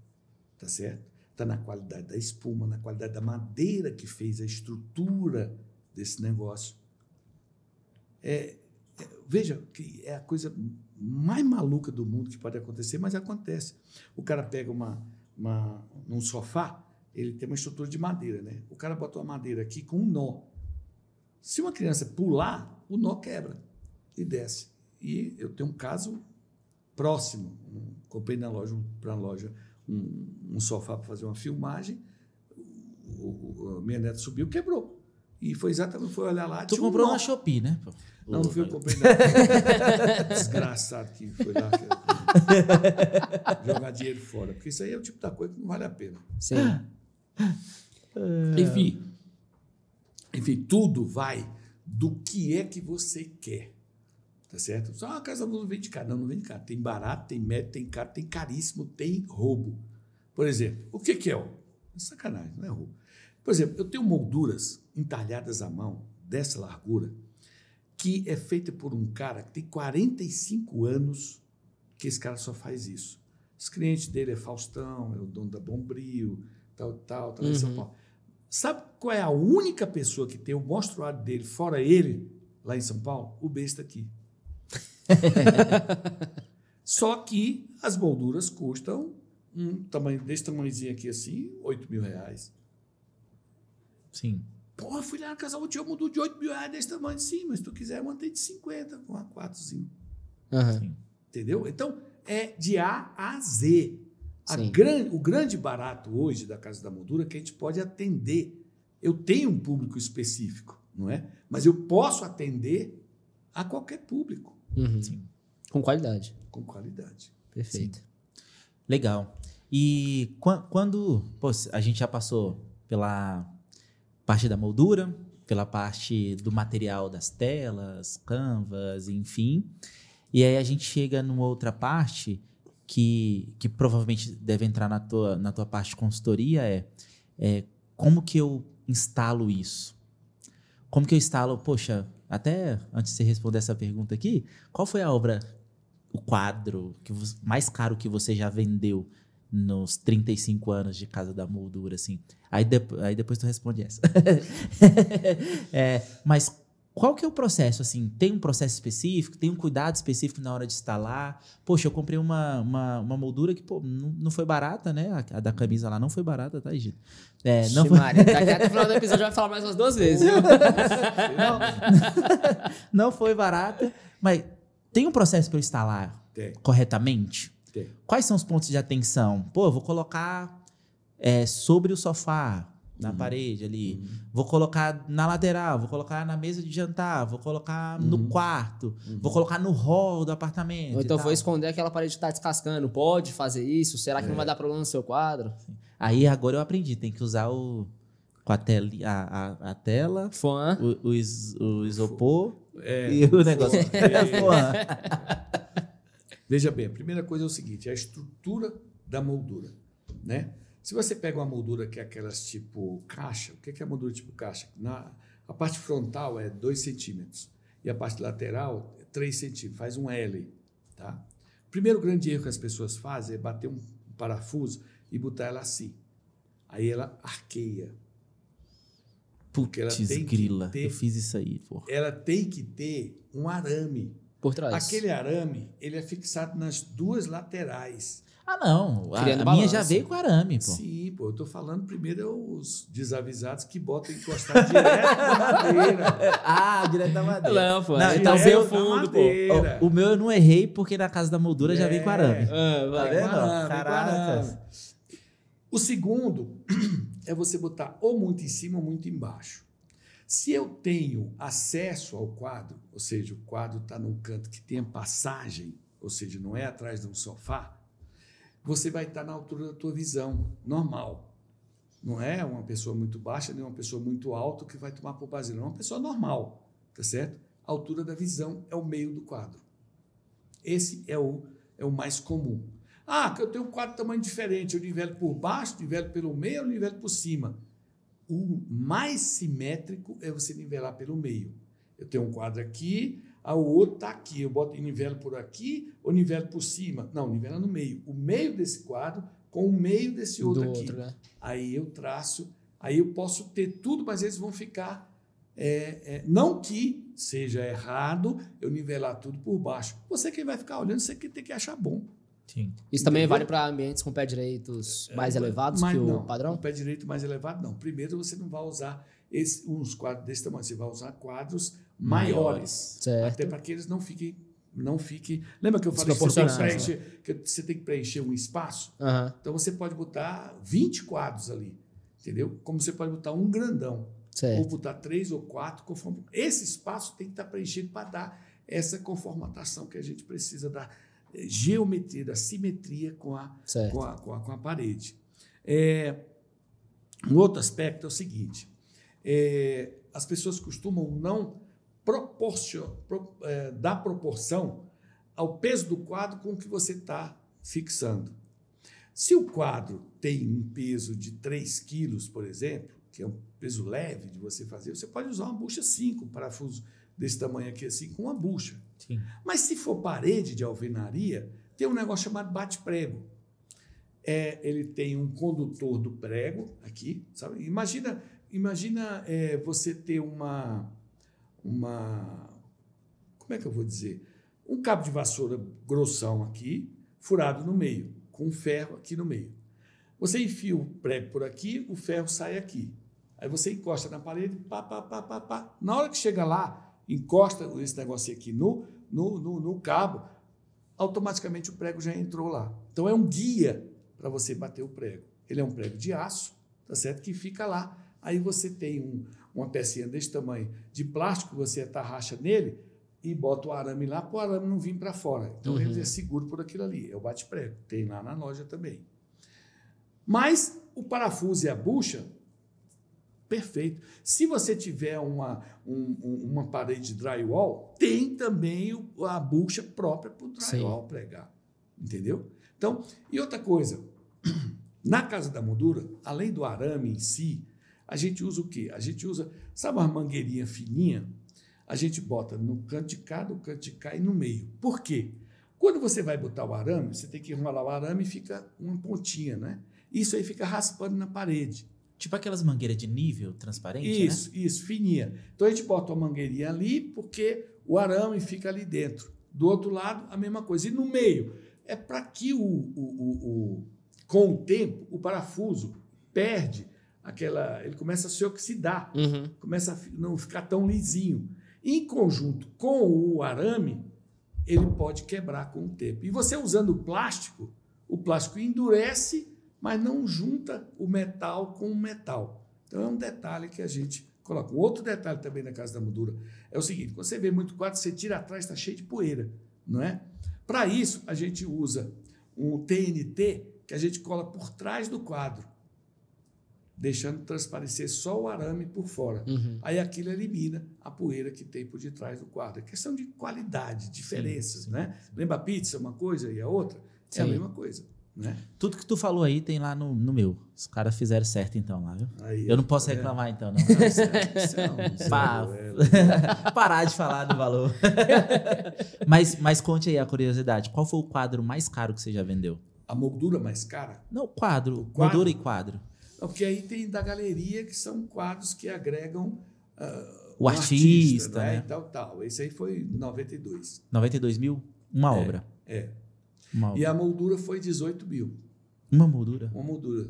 Tá certo? Está na qualidade da espuma, na qualidade da madeira que fez a estrutura desse negócio. Veja que é a coisa mais maluca do mundo que pode acontecer, mas acontece. O cara pega num sofá, ele tem uma estrutura de madeira, né? O cara bota uma madeira aqui com um nó. Se uma criança pular, o nó quebra e desce. E eu tenho um caso próximo. Comprei na loja, um sofá para fazer uma filmagem, minha neta subiu, quebrou. E foi exatamente, foi olhar lá. Tu comprou na Shopee, né? Não fui eu, comprei nada. Desgraçado que foi lá jogar dinheiro fora. Porque isso aí é o tipo da coisa que não vale a pena. Sim. Enfim, tudo vai do que é que você quer. Tá certo? Só a casa não vende caro. Não vende caro. Tem barato, tem médio, tem caro, tem caríssimo, tem roubo. Por exemplo, o que é? Sacanagem, não é roubo. Por exemplo, eu tenho molduras entalhadas à mão, dessa largura, que é feita por um cara que tem 45 anos que esse cara só faz isso. Os clientes dele é Faustão, é o dono da Bombril, tal, em São Paulo. Sabe qual é a única pessoa que tem o monstruário dele, fora ele, lá em São Paulo? O besta aqui. Só que as molduras custam desse tamanhozinho aqui assim, R$8.000. Sim. Pô, fui lá na casa do tio, mudou de R$8.000 desse tamanho. Sim, mas se tu quiser, mantém de 50 com a 4zinho. Entendeu? Então, é de A a Z. O grande barato hoje da Casa da Moldura é que a gente pode atender. Eu tenho um público específico, não é? Mas eu posso atender a qualquer público. Sim. Com qualidade. Com qualidade. Perfeito. Sim. Legal. E quando a gente já passou pela parte da moldura, pela parte do material das telas, canvas, enfim. E aí a gente chega numa outra parte que provavelmente deve entrar na tua parte de consultoria, como que eu instalo isso? Como que eu instalo, poxa, até antes de você responder essa pergunta aqui, qual foi a obra, o quadro mais caro que você já vendeu nos 35 anos de Casa da Moldura, assim? Aí depois tu responde essa. Mas qual que é o processo, assim? Tem um processo específico? Tem um cuidado específico na hora de instalar? Poxa, eu comprei uma moldura que, pô, não foi barata, né? A da camisa lá não foi barata, tá, Egito? Não foi... Maria, daqui até o final do episódio vai falar mais umas 2 vezes. Não foi barata, mas tem um processo para eu instalar corretamente? Tem. Quais são os pontos de atenção? Pô, eu vou colocar sobre o sofá, na parede ali. Vou colocar na lateral, vou colocar na mesa de jantar, vou colocar no quarto, vou colocar no hall do apartamento. Ou então vou esconder aquela parede que está descascando. Pode fazer isso? Será que não vai dar problema no seu quadro? Aí agora eu aprendi, tem que usar com a tela, o isopor e o negócio. Veja bem, a primeira coisa é o seguinte, a estrutura da moldura, né? Se você pega uma moldura que é aquelas tipo caixa, o que é a moldura tipo caixa? A parte frontal é 2 centímetros e a parte lateral é 3 centímetros, faz um L. Tá? O primeiro grande erro que as pessoas fazem é bater um parafuso e botar ela assim. Aí ela arqueia. Putz, grila, eu fiz isso aí, pô. Ela tem que ter um arame. Por trás. Aquele arame, ele é fixado nas 2 laterais. Ah, não. A minha balança. já veio com arame, pô. Sim, pô. Eu tô falando primeiro os desavisados que botam encostar direto na madeira. Direto da madeira. Não, pô. Não, Aí então tá veio o fundo, pô. O meu eu não errei porque na casa da moldura já veio com arame. Tá Vai vendo? com arame, Caracas. O segundo é você botar ou muito em cima ou muito embaixo. Se eu tenho acesso ao quadro, ou seja, o quadro está num canto que tem passagem, ou seja, não é atrás de um sofá, você vai estar na altura da tua visão, normal. Não é uma pessoa muito baixa, nem uma pessoa muito alta que vai tomar por base, não. É uma pessoa normal, tá certo? A altura da visão é o meio do quadro. Esse é o mais comum. Que eu tenho um quadro de tamanho diferente, eu nivelo por baixo, nivelo pelo meio, eu nivelo por cima. O mais simétrico é você nivelar pelo meio. Eu tenho um quadro aqui, o outro está aqui. Eu boto nivelo por aqui ou nivelo por cima? Não, nivela no meio. O meio desse quadro com o meio desse outro aqui. Né? Aí eu traço, aí eu posso ter tudo, mas eles vão ficar... não que seja errado eu nivelar tudo por baixo. Você que vai ficar olhando, você que tem que achar bom. Sim. Isso também vale para ambientes com pé direitos mais elevados que o padrão? Com pé direito mais elevado, não. Primeiro, você não vai usar uns quadros desse tamanho, você vai usar quadros maiores. Certo. Até para que eles não fiquem... Lembra que eu falei que você tem que preencher um espaço? Uhum. Então, você pode botar 20 quadros ali, entendeu? Como você pode botar um grandão. Certo. Ou botar 3 ou 4, conforme... Esse espaço tem que estar preenchido para dar essa conformatação que a gente precisa dar. Geometria, da simetria com a parede. Um outro aspecto é o seguinte, as pessoas costumam não dar proporção ao peso do quadro com o que você está fixando. Se o quadro tem um peso de 3 quilos, por exemplo, que é um peso leve de você fazer, você pode usar uma bucha 5, um parafuso desse tamanho aqui assim, com uma bucha. Sim. Mas se for parede de alvenaria, tem um negócio chamado bate-prego. Ele tem um condutor do prego aqui, sabe? Imagina você ter uma... Como é que eu vou dizer? Um cabo de vassoura grossão aqui, furado no meio, com um ferro aqui no meio. Você enfia o prego por aqui, o ferro sai aqui. Aí você encosta na parede, pá. Na hora que chega lá, encosta esse negócio aqui no cabo, automaticamente o prego já entrou lá. Então, é um guia para você bater o prego. Ele é um prego de aço, tá certo? Que fica lá. Aí você tem uma pecinha desse tamanho de plástico, você atarracha nele e bota o arame lá para o arame não vir para fora. Então, ele é seguro por aquilo ali. É o bate-prego. Tem lá na loja também. Mas o parafuso e a bucha... Perfeito. Se você tiver uma parede de drywall, tem também a bucha própria para o drywall pregar. Entendeu? Então, e outra coisa, na casa da moldura, além do arame em si, a gente usa o quê? A gente usa, sabe uma mangueirinha fininha? A gente bota no canto de cá, no canto de cá e no meio. Por quê? Quando você vai botar o arame, você tem que enrolar o arame e fica uma pontinha, né? Isso aí fica raspando na parede. Tipo aquelas mangueiras de nível transparente, Isso, fininha. Então, a gente bota uma mangueirinha ali porque o arame fica ali dentro. Do outro lado, a mesma coisa. E no meio, é para que com o tempo, o parafuso perde ele começa a se oxidar, começa a não ficar tão lisinho. Em conjunto com o arame, ele pode quebrar com o tempo. E você usando o plástico endurece, mas não junta o metal com o metal. Então, é um detalhe que a gente coloca. Um outro detalhe também na casa da moldura é o seguinte, quando você vê muito quadro, você tira atrás, está cheio de poeira, não é? Para isso, a gente usa um TNT que a gente cola por trás do quadro, deixando transparecer só o arame por fora. Aí aquilo elimina a poeira que tem por detrás do quadro. É questão de qualidade, diferenças, né? Lembra a pizza, uma coisa e a outra? É a mesma coisa. né? Tudo que tu falou aí tem lá no meu. Os caras fizeram certo então lá, viu? Aí, Eu não posso reclamar então, não. Parar de falar do valor. mas conte aí a curiosidade. Qual foi o quadro mais caro que você já vendeu? A moldura mais cara? Não, quadro. quadro? Moldura e quadro. Não, porque aí tem da galeria que são quadros que agregam o artista, né? E tal. Esse aí foi 92. 92 mil? Uma obra. Uma obra. E a moldura foi 18 mil. Uma moldura? Uma moldura.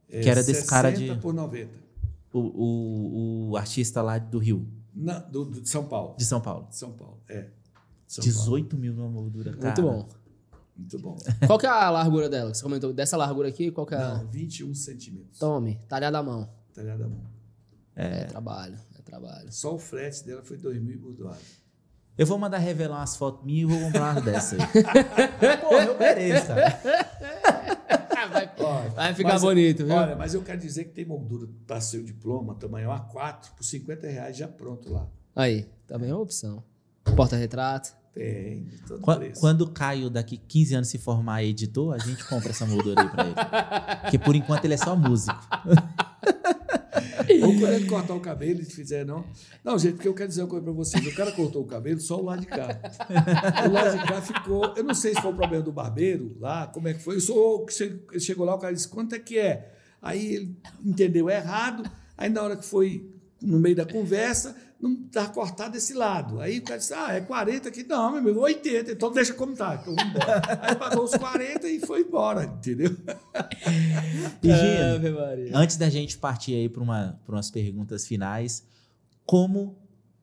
Que era desse cara de... 60 por 90. O artista lá do Rio. De São Paulo. De São Paulo. De São Paulo, São 18 Paulo. mil numa moldura, cara. Muito bom. Muito bom. Qual que é a largura dela? Você comentou dessa largura aqui, qual que é? Não, 21 centímetros. Tome, talhada à mão. Talhada à mão. É trabalho. Só o frete dela foi 2.000 bordoado. Eu vou mandar revelar umas fotos minhas e vou comprar umas dessas aí. Porra, eu mereço, cara. Vai ficar bonito, viu? Olha, mas eu quero dizer que tem moldura para seu diploma, tamanho A4, por R$50 já pronto lá. Aí, também é uma opção. Porta-retrato. Tem, de todo preço. Quando o Caio daqui 15 anos se formar editor, a gente compra essa moldura aí pra ele. Porque por enquanto ele é só músico. Ou quando ele cortar o cabelo e fizer, não. Não, gente, porque eu quero dizer uma coisa pra vocês. O cara cortou o cabelo, só o lado de cá. O lado de cá ficou... Eu não sei se foi o problema do barbeiro lá, como é que foi. Ele chegou lá, o cara disse, quanto é que é? Aí ele entendeu errado. Aí na hora que foi no meio da conversa, não estava cortado esse lado. Aí o cara disse, é 40 aqui. Não, meu amigo, 80. Então deixa como tá, que eu vou embora. Aí pagou os 40 e foi embora, entendeu? E, Gino, antes da gente partir aí para umas perguntas finais, como...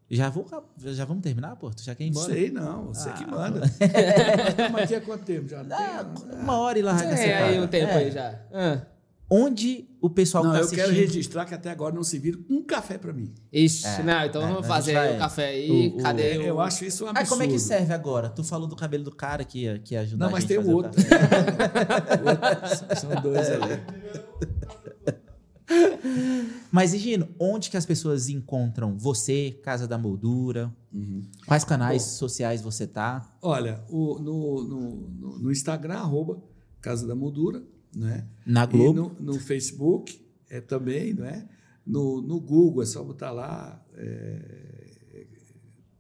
Já vamos terminar, pô? Tu já quer ir embora? Não sei, não. Você que manda. Estamos aqui há quanto tempo já? Uma hora e larga essa aí um tempo aí já. Onde o pessoal não, que tá eu assistindo... quero registrar que até agora não se vira um café para mim. Ixi, não, então vamos fazer aí o café aí. Cadê o... Eu acho isso um absurdo. Como é que serve agora? Tu falou do cabelo do cara que ajuda não, a mas gente tem a fazer o outro. São dois ali. Mas, Gino, onde que as pessoas encontram você, Casa da Moldura? Quais canais sociais você tá? Olha, no Instagram, @Casa da Moldura, né? Na Globo. E no Facebook também, não é? No Google, é só botar lá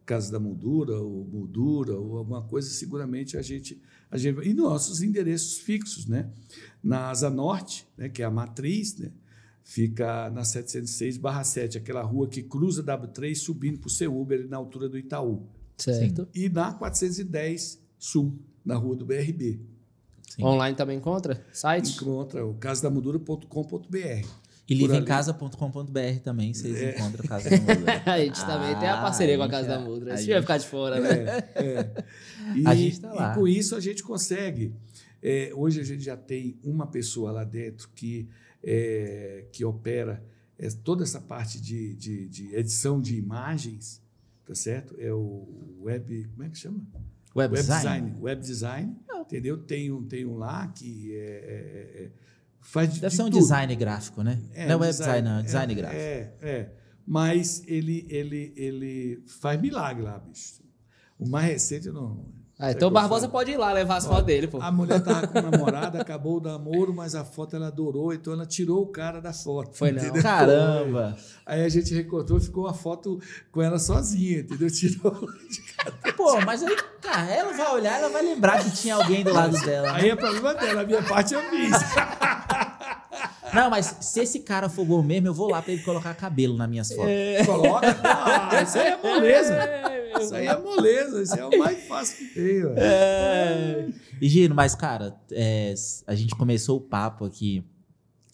Casa da Moldura ou alguma coisa, seguramente a gente e nossos endereços fixos, né? Na Asa Norte, né, que é a matriz, né? Fica na 706/7, aquela rua que cruza W3 subindo para o Ceuber, ali na altura do Itaú. Certo. E na 410 Sul, na rua do BRB. Sim. Online também encontra? Site? Encontra o casadamoldura.com.br. E livemcasa.com.br também, vocês encontram a Casa da Moldura. A gente também tem a parceria com a Casa da Moldura. A gente vai ficar de fora, né? A gente tá lá. E com isso a gente consegue. Hoje a gente já tem uma pessoa lá dentro que opera toda essa parte de edição de imagens, tá certo? É o web... Como é que chama? Web design. Web design, entendeu? Tem um lá que faz Deve ser um tudo. design gráfico, né? Não é web design, não, é design gráfico. Mas ele faz milagre lá, bicho. O mais recente eu não... Então o Barbosa pode ir lá levar as fotos dele, pô. A mulher estava com o namorado, acabou o namoro, mas a foto ela adorou, então ela tirou o cara da foto. Foi não. Entendeu? Caramba! Aí a gente recortou e ficou uma foto com ela sozinha, entendeu? Tirou de cada... Pô, mas aí, cara, ela vai olhar, ela vai lembrar que tinha alguém do lado dela. Aí é problema dela, a minha parte eu fiz. Não, mas se esse cara for bom mesmo, eu vou lá pra ele colocar cabelo nas minhas fotos. Coloca. Isso aí é moleza. Isso aí é moleza. Isso é o mais fácil que tem. E, Gino, mas, cara, a gente começou o papo aqui,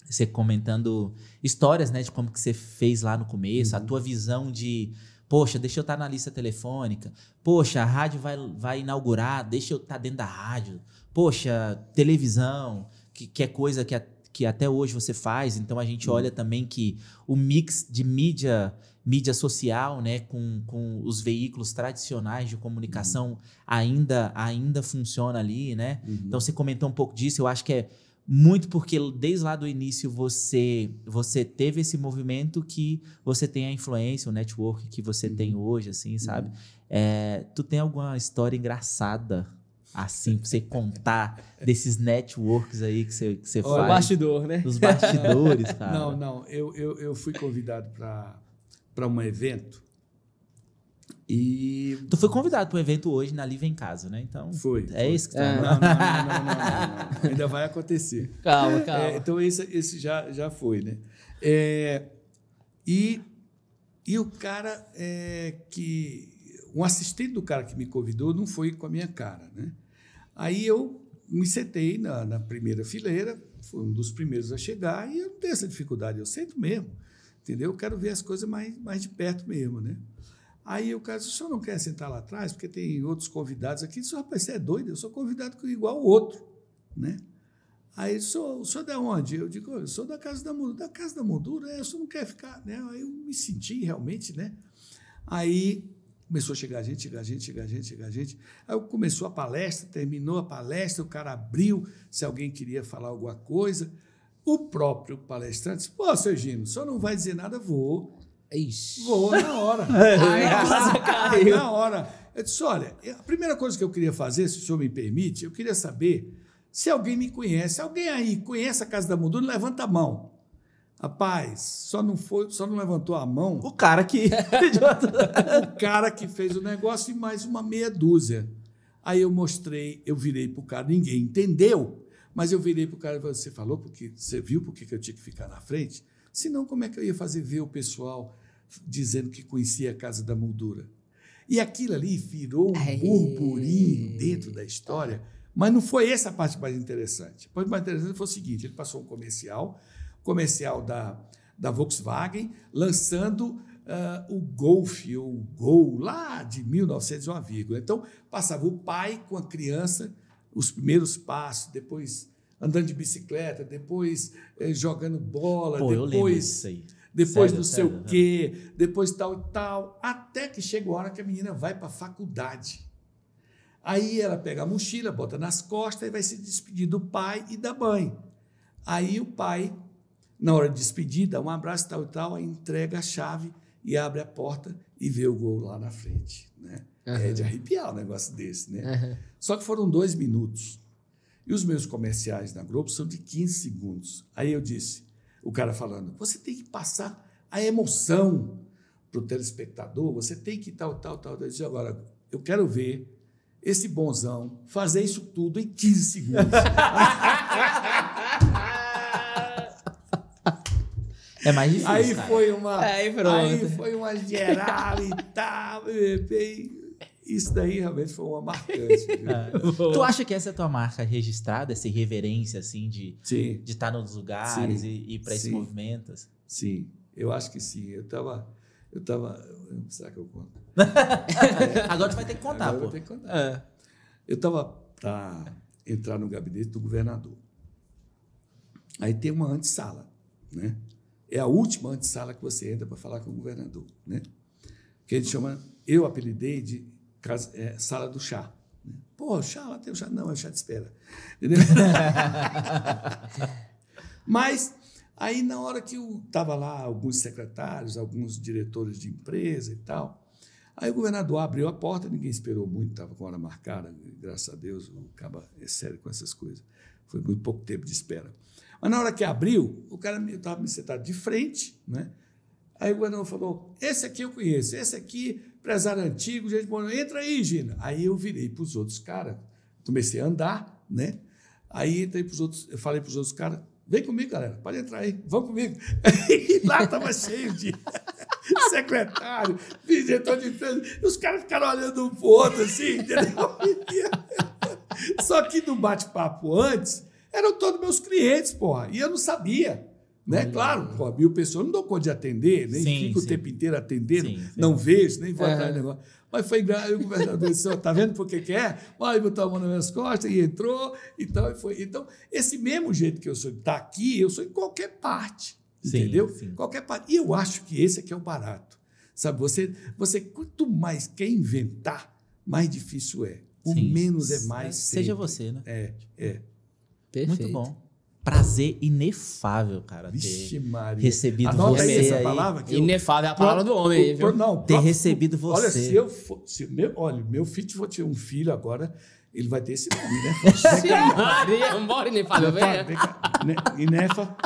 você comentando histórias, né, de como que você fez lá no começo, a tua visão de, poxa, deixa eu estar na lista telefônica, poxa, a rádio vai inaugurar, deixa eu estar dentro da rádio, poxa, televisão, que é coisa que até hoje você faz, então a gente olha também que o mix de mídia social, né, com os veículos tradicionais de comunicação ainda funciona ali, né? Então você comentou um pouco disso, eu acho que é muito porque desde lá do início você teve esse movimento que você tem a influência, o network que você tem hoje, assim, sabe? Tu tem alguma história engraçada Assim, pra você contar desses networks aí que você O faz. bastidor, né? Dos bastidores, cara. Não. Eu fui convidado para um evento e... Tu foi convidado para um evento hoje na Live em Casa, né? Então, Foi. isso que tá. Não. Ainda vai acontecer. Calma. Então, esse já foi, né? E o cara um assistente do cara que me convidou não foi com a minha cara, né? Aí eu me sentei na primeira fileira, fui um dos primeiros a chegar, e eu não tenho essa dificuldade, eu sento mesmo, entendeu? Eu quero ver as coisas mais de perto mesmo, né? Aí o cara disse, o senhor não quer sentar lá atrás, porque tem outros convidados aqui? Eu disse, rapaz, você é doido? Eu sou convidado igual o outro, né? Aí o senhor de onde? Eu digo, eu sou da Casa da Moldura. Da Casa da Moldura? O senhor não quer ficar, né? Aí eu me senti realmente, né? Aí começou a chegar gente. Aí começou a palestra, terminou a palestra, o cara abriu se alguém queria falar alguma coisa. O próprio palestrante disse, pô, seu Gino, o senhor não vai dizer nada? Vou. Ixi. Vou na hora. Aí na hora. Eu disse, olha, a primeira coisa que eu queria fazer, se o senhor me permite, eu queria saber se alguém me conhece. Alguém aí conhece a Casa da Moldura? Levanta a mão. Rapaz, só não levantou a mão O cara que... o cara que fez o negócio e mais uma meia dúzia. Aí eu virei para o cara, ninguém entendeu, mas eu virei para o cara e falei, você viu por que eu tinha que ficar na frente? Senão, como é que eu ia fazer ver o pessoal dizendo que conhecia a Casa da Moldura? E aquilo ali virou um burburinho dentro da história, mas não foi essa a parte mais interessante. A parte mais interessante foi o seguinte, ele passou um comercial da Volkswagen, lançando o Golf, ou o Gol, lá de 1901. Então, passava o pai com a criança, os primeiros passos, depois andando de bicicleta, depois jogando bola, depois não sei o quê, depois tal e tal, até que chega a hora que a menina vai para a faculdade. Aí ela pega a mochila, bota nas costas e vai se despedir do pai e da mãe. Aí o pai, na hora de despedir, dá um abraço, tal e tal, aí entrega a chave e abre a porta e vê o Gol lá na frente, né? É de arrepiar um negócio desse, né? Só que foram 2 minutos. E os meus comerciais na Globo são de 15 segundos. Aí eu disse, o cara falando, você tem que passar a emoção para o telespectador, você tem que tal. Eu disse, agora, eu quero ver esse bonzão fazer isso tudo em 15 segundos. É mais difícil, Aí cara. foi uma geral e tal. Isso daí realmente foi uma marcante. Tu acha que essa é a tua marca registrada, essa irreverência, assim, de estar nos lugares e ir para esses movimentos? Sim, eu acho que sim. Eu tava... Será que eu conto? Agora tu vai ter que contar, pô. Eu vou ter que contar. Eu estava para entrar no gabinete do governador. Aí tem uma antessala, né? É a última antessala que você entra para falar com o governador, né? Que a gente chama, eu apelidei de sala do chá. Né? Pô, chá, lá tem o chá. Não, é o chá de espera. Entendeu? Mas aí, na hora que estava lá alguns secretários, alguns diretores de empresa e tal, aí o governador abriu a porta, ninguém esperou muito, estava com a hora marcada, graças a Deus, o caba é sério com essas coisas. Foi muito pouco tempo de espera. Mas na hora que abriu, o cara estava me sentado de frente, né? Aí o governador falou, esse aqui eu conheço, esse aqui, empresário antigo, gente boa, entra aí, Gina. Aí eu virei para os outros caras, comecei a andar, né? Aí entrei para os outros, eu falei para os outros caras, vem comigo, galera, pode entrar aí, vamos comigo. E lá estava cheio de secretário, de diretor de empresa, e os caras ficaram olhando um para o outro, assim, entendeu? Só que no bate-papo antes, eram todos meus clientes, porra, e eu não sabia. Né? Claro, pô, 1.000 pessoas não dou conta de atender, nem fico o tempo inteiro atendendo, não vejo, nem vou atrás do negócio. Mas foi engraçado, o governador disse, tá vendo por que é? Olha, botou a mão nas minhas costas e entrou, então foi. Então, esse mesmo jeito que eu sou, tá aqui, eu sou em qualquer parte, entendeu? Sim. Qualquer parte. E eu acho que esse aqui é o barato. Sabe, você quanto mais quer inventar, mais difícil é. O menos é mais. Seja você, né? É. Perfeito. Muito bom. Prazer inefável, cara. Vixe, Maria. Recebido Anota você aí essa aí. palavra. Que Inefável é a palavra do homem. Viu? Não, ter recebido você. Olha, meu filho, vou ter um filho agora ele vai ter esse nome, né? Maria, bora, nem falou, Vem cá. Inefa.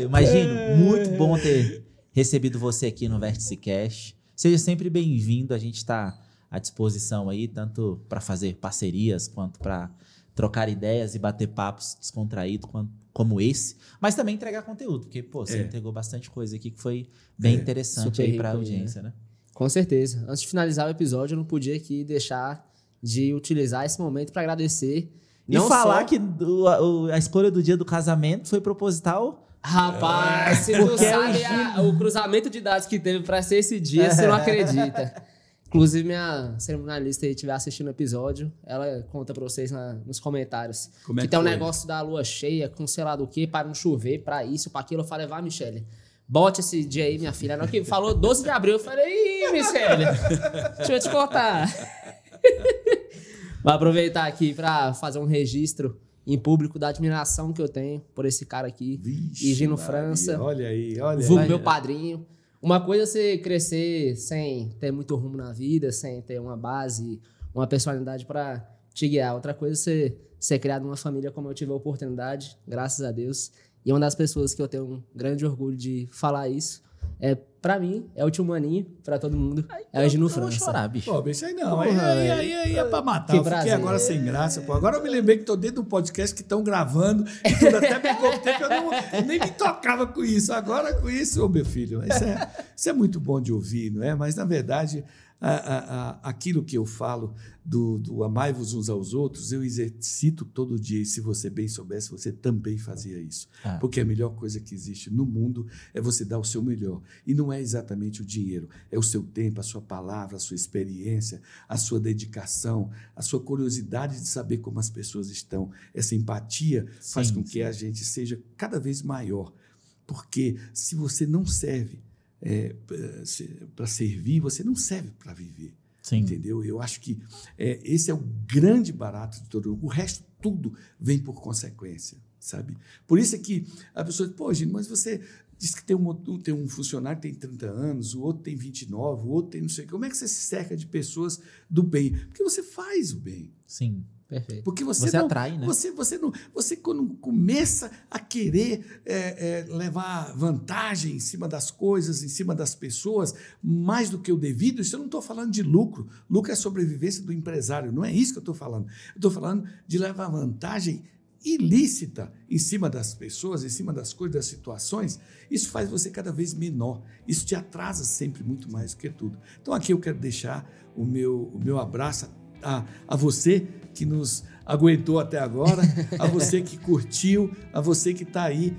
Imagino, muito bom ter recebido você aqui no Vértice Cast. Seja sempre bem-vindo, a gente está à disposição aí, tanto para fazer parcerias, quanto para trocar ideias e bater papos descontraídos como esse, mas também entregar conteúdo, porque, pô, você entregou bastante coisa aqui que foi bem interessante aí para a audiência, né? Com certeza. Antes de finalizar o episódio, eu não podia aqui deixar de utilizar esse momento para agradecer. E falar que a escolha do dia do casamento foi proposital. Rapaz, se tu sabe o cruzamento de dados que teve para ser esse dia, você não acredita. Inclusive, minha cerimonialista aí estiver assistindo o episódio, ela conta pra vocês nos comentários. Como é que que tem um foi? negócio da lua cheia, com sei lá do que, para não chover, pra isso, pra aquilo. Eu falei, vai, Michele, bote esse dia aí, minha filha. Na que falou 12 de abril, eu falei, ih, Michele, deixa eu te contar. Vou aproveitar aqui pra fazer um registro em público da admiração que eu tenho por esse cara aqui, Higino França. Olha aí. Meu padrinho. Uma coisa é você crescer sem ter muito rumo na vida, sem ter uma base, uma personalidade para te guiar. Outra coisa é você ser criado numa família como eu tive a oportunidade, graças a Deus. E uma das pessoas que eu tenho um grande orgulho de falar isso, pra mim, é o tio Maninho, pra todo mundo, é o Higino França. Eu vou chorar, bicho. Pô, bicho, aí não. Porra, aí é pra matar. Que Eu fiquei prazer. agora sem graça, pô. Agora eu me lembrei que tô dentro do podcast que estão gravando e tudo, até bem pouco tempo eu nem me tocava com isso. Agora com isso, ô meu filho, isso é muito bom de ouvir, não é? Mas, na verdade, aquilo que eu falo do amai-vos uns aos outros, eu exercito todo dia. E se você bem soubesse, você também fazia isso. Porque a melhor coisa que existe no mundo é você dar o seu melhor. E não é exatamente o dinheiro, é o seu tempo, a sua palavra, a sua experiência, a sua dedicação, a sua curiosidade de saber como as pessoas estão. Essa empatia faz com que a gente seja cada vez maior. Porque se você não serve para servir, você não serve para viver. Sim. Entendeu? Eu acho que esse é o grande barato de todo mundo. O resto tudo vem por consequência, sabe? Por isso é que a pessoa diz, pô, Gino, mas você diz que tem um funcionário que tem 30 anos, o outro tem 29, o outro tem não sei o quê. Como é que você se cerca de pessoas do bem? Porque você faz o bem. Sim. Perfeito. Porque você atrai, né? Você quando começa a querer levar vantagem em cima das coisas, em cima das pessoas, mais do que o devido, isso eu não estou falando de lucro. Lucro é a sobrevivência do empresário, não é isso que eu estou falando. Eu estou falando de levar vantagem ilícita em cima das pessoas, em cima das coisas, das situações. Isso faz você cada vez menor. Isso te atrasa sempre muito mais do que tudo. Então aqui eu quero deixar o meu abraço a você que nos aguentou até agora, a você que curtiu, a você que está aí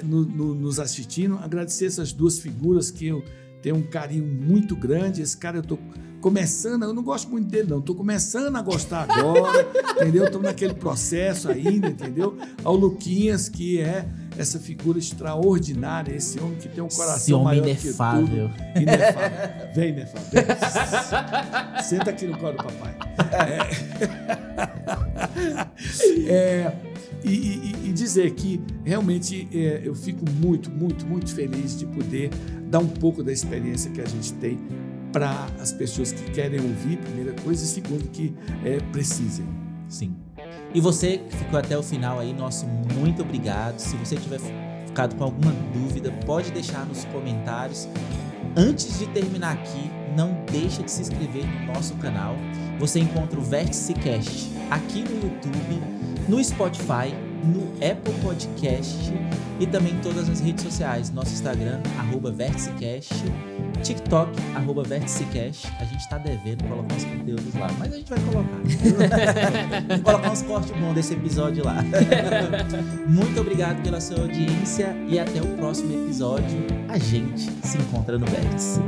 nos assistindo. Agradecer essas duas figuras que eu tenho um carinho muito grande. Esse cara eu estou começando, eu não gosto muito dele não, estou começando a gostar agora, entendeu? Estou naquele processo ainda, entendeu? Ao Luquinhas, que é essa figura extraordinária, esse homem que tem um coração maior inefável. que tudo. Inefável. Vem, Inefável. Vem. Senta aqui no colo do papai. E dizer que realmente eu fico muito, muito, muito feliz de poder dar um pouco da experiência que a gente tem para as pessoas que querem ouvir, primeira coisa, e segundo, que precisem. Sim. E você que ficou até o final aí, nosso muito obrigado. Se você tiver ficado com alguma dúvida, pode deixar nos comentários. Antes de terminar aqui, não deixa de se inscrever no nosso canal. Você encontra o Vértice Cast aqui no YouTube, no Spotify, no Apple Podcast e também em todas as redes sociais. Nosso Instagram, @VérticeCast, TikTok, @VérticeCast. A gente tá devendo colocar uns conteúdos lá, mas a gente vai colocar. Vou colocar uns cortes bons desse episódio lá. Muito obrigado pela sua audiência e até o próximo episódio. A gente se encontra no Vértice.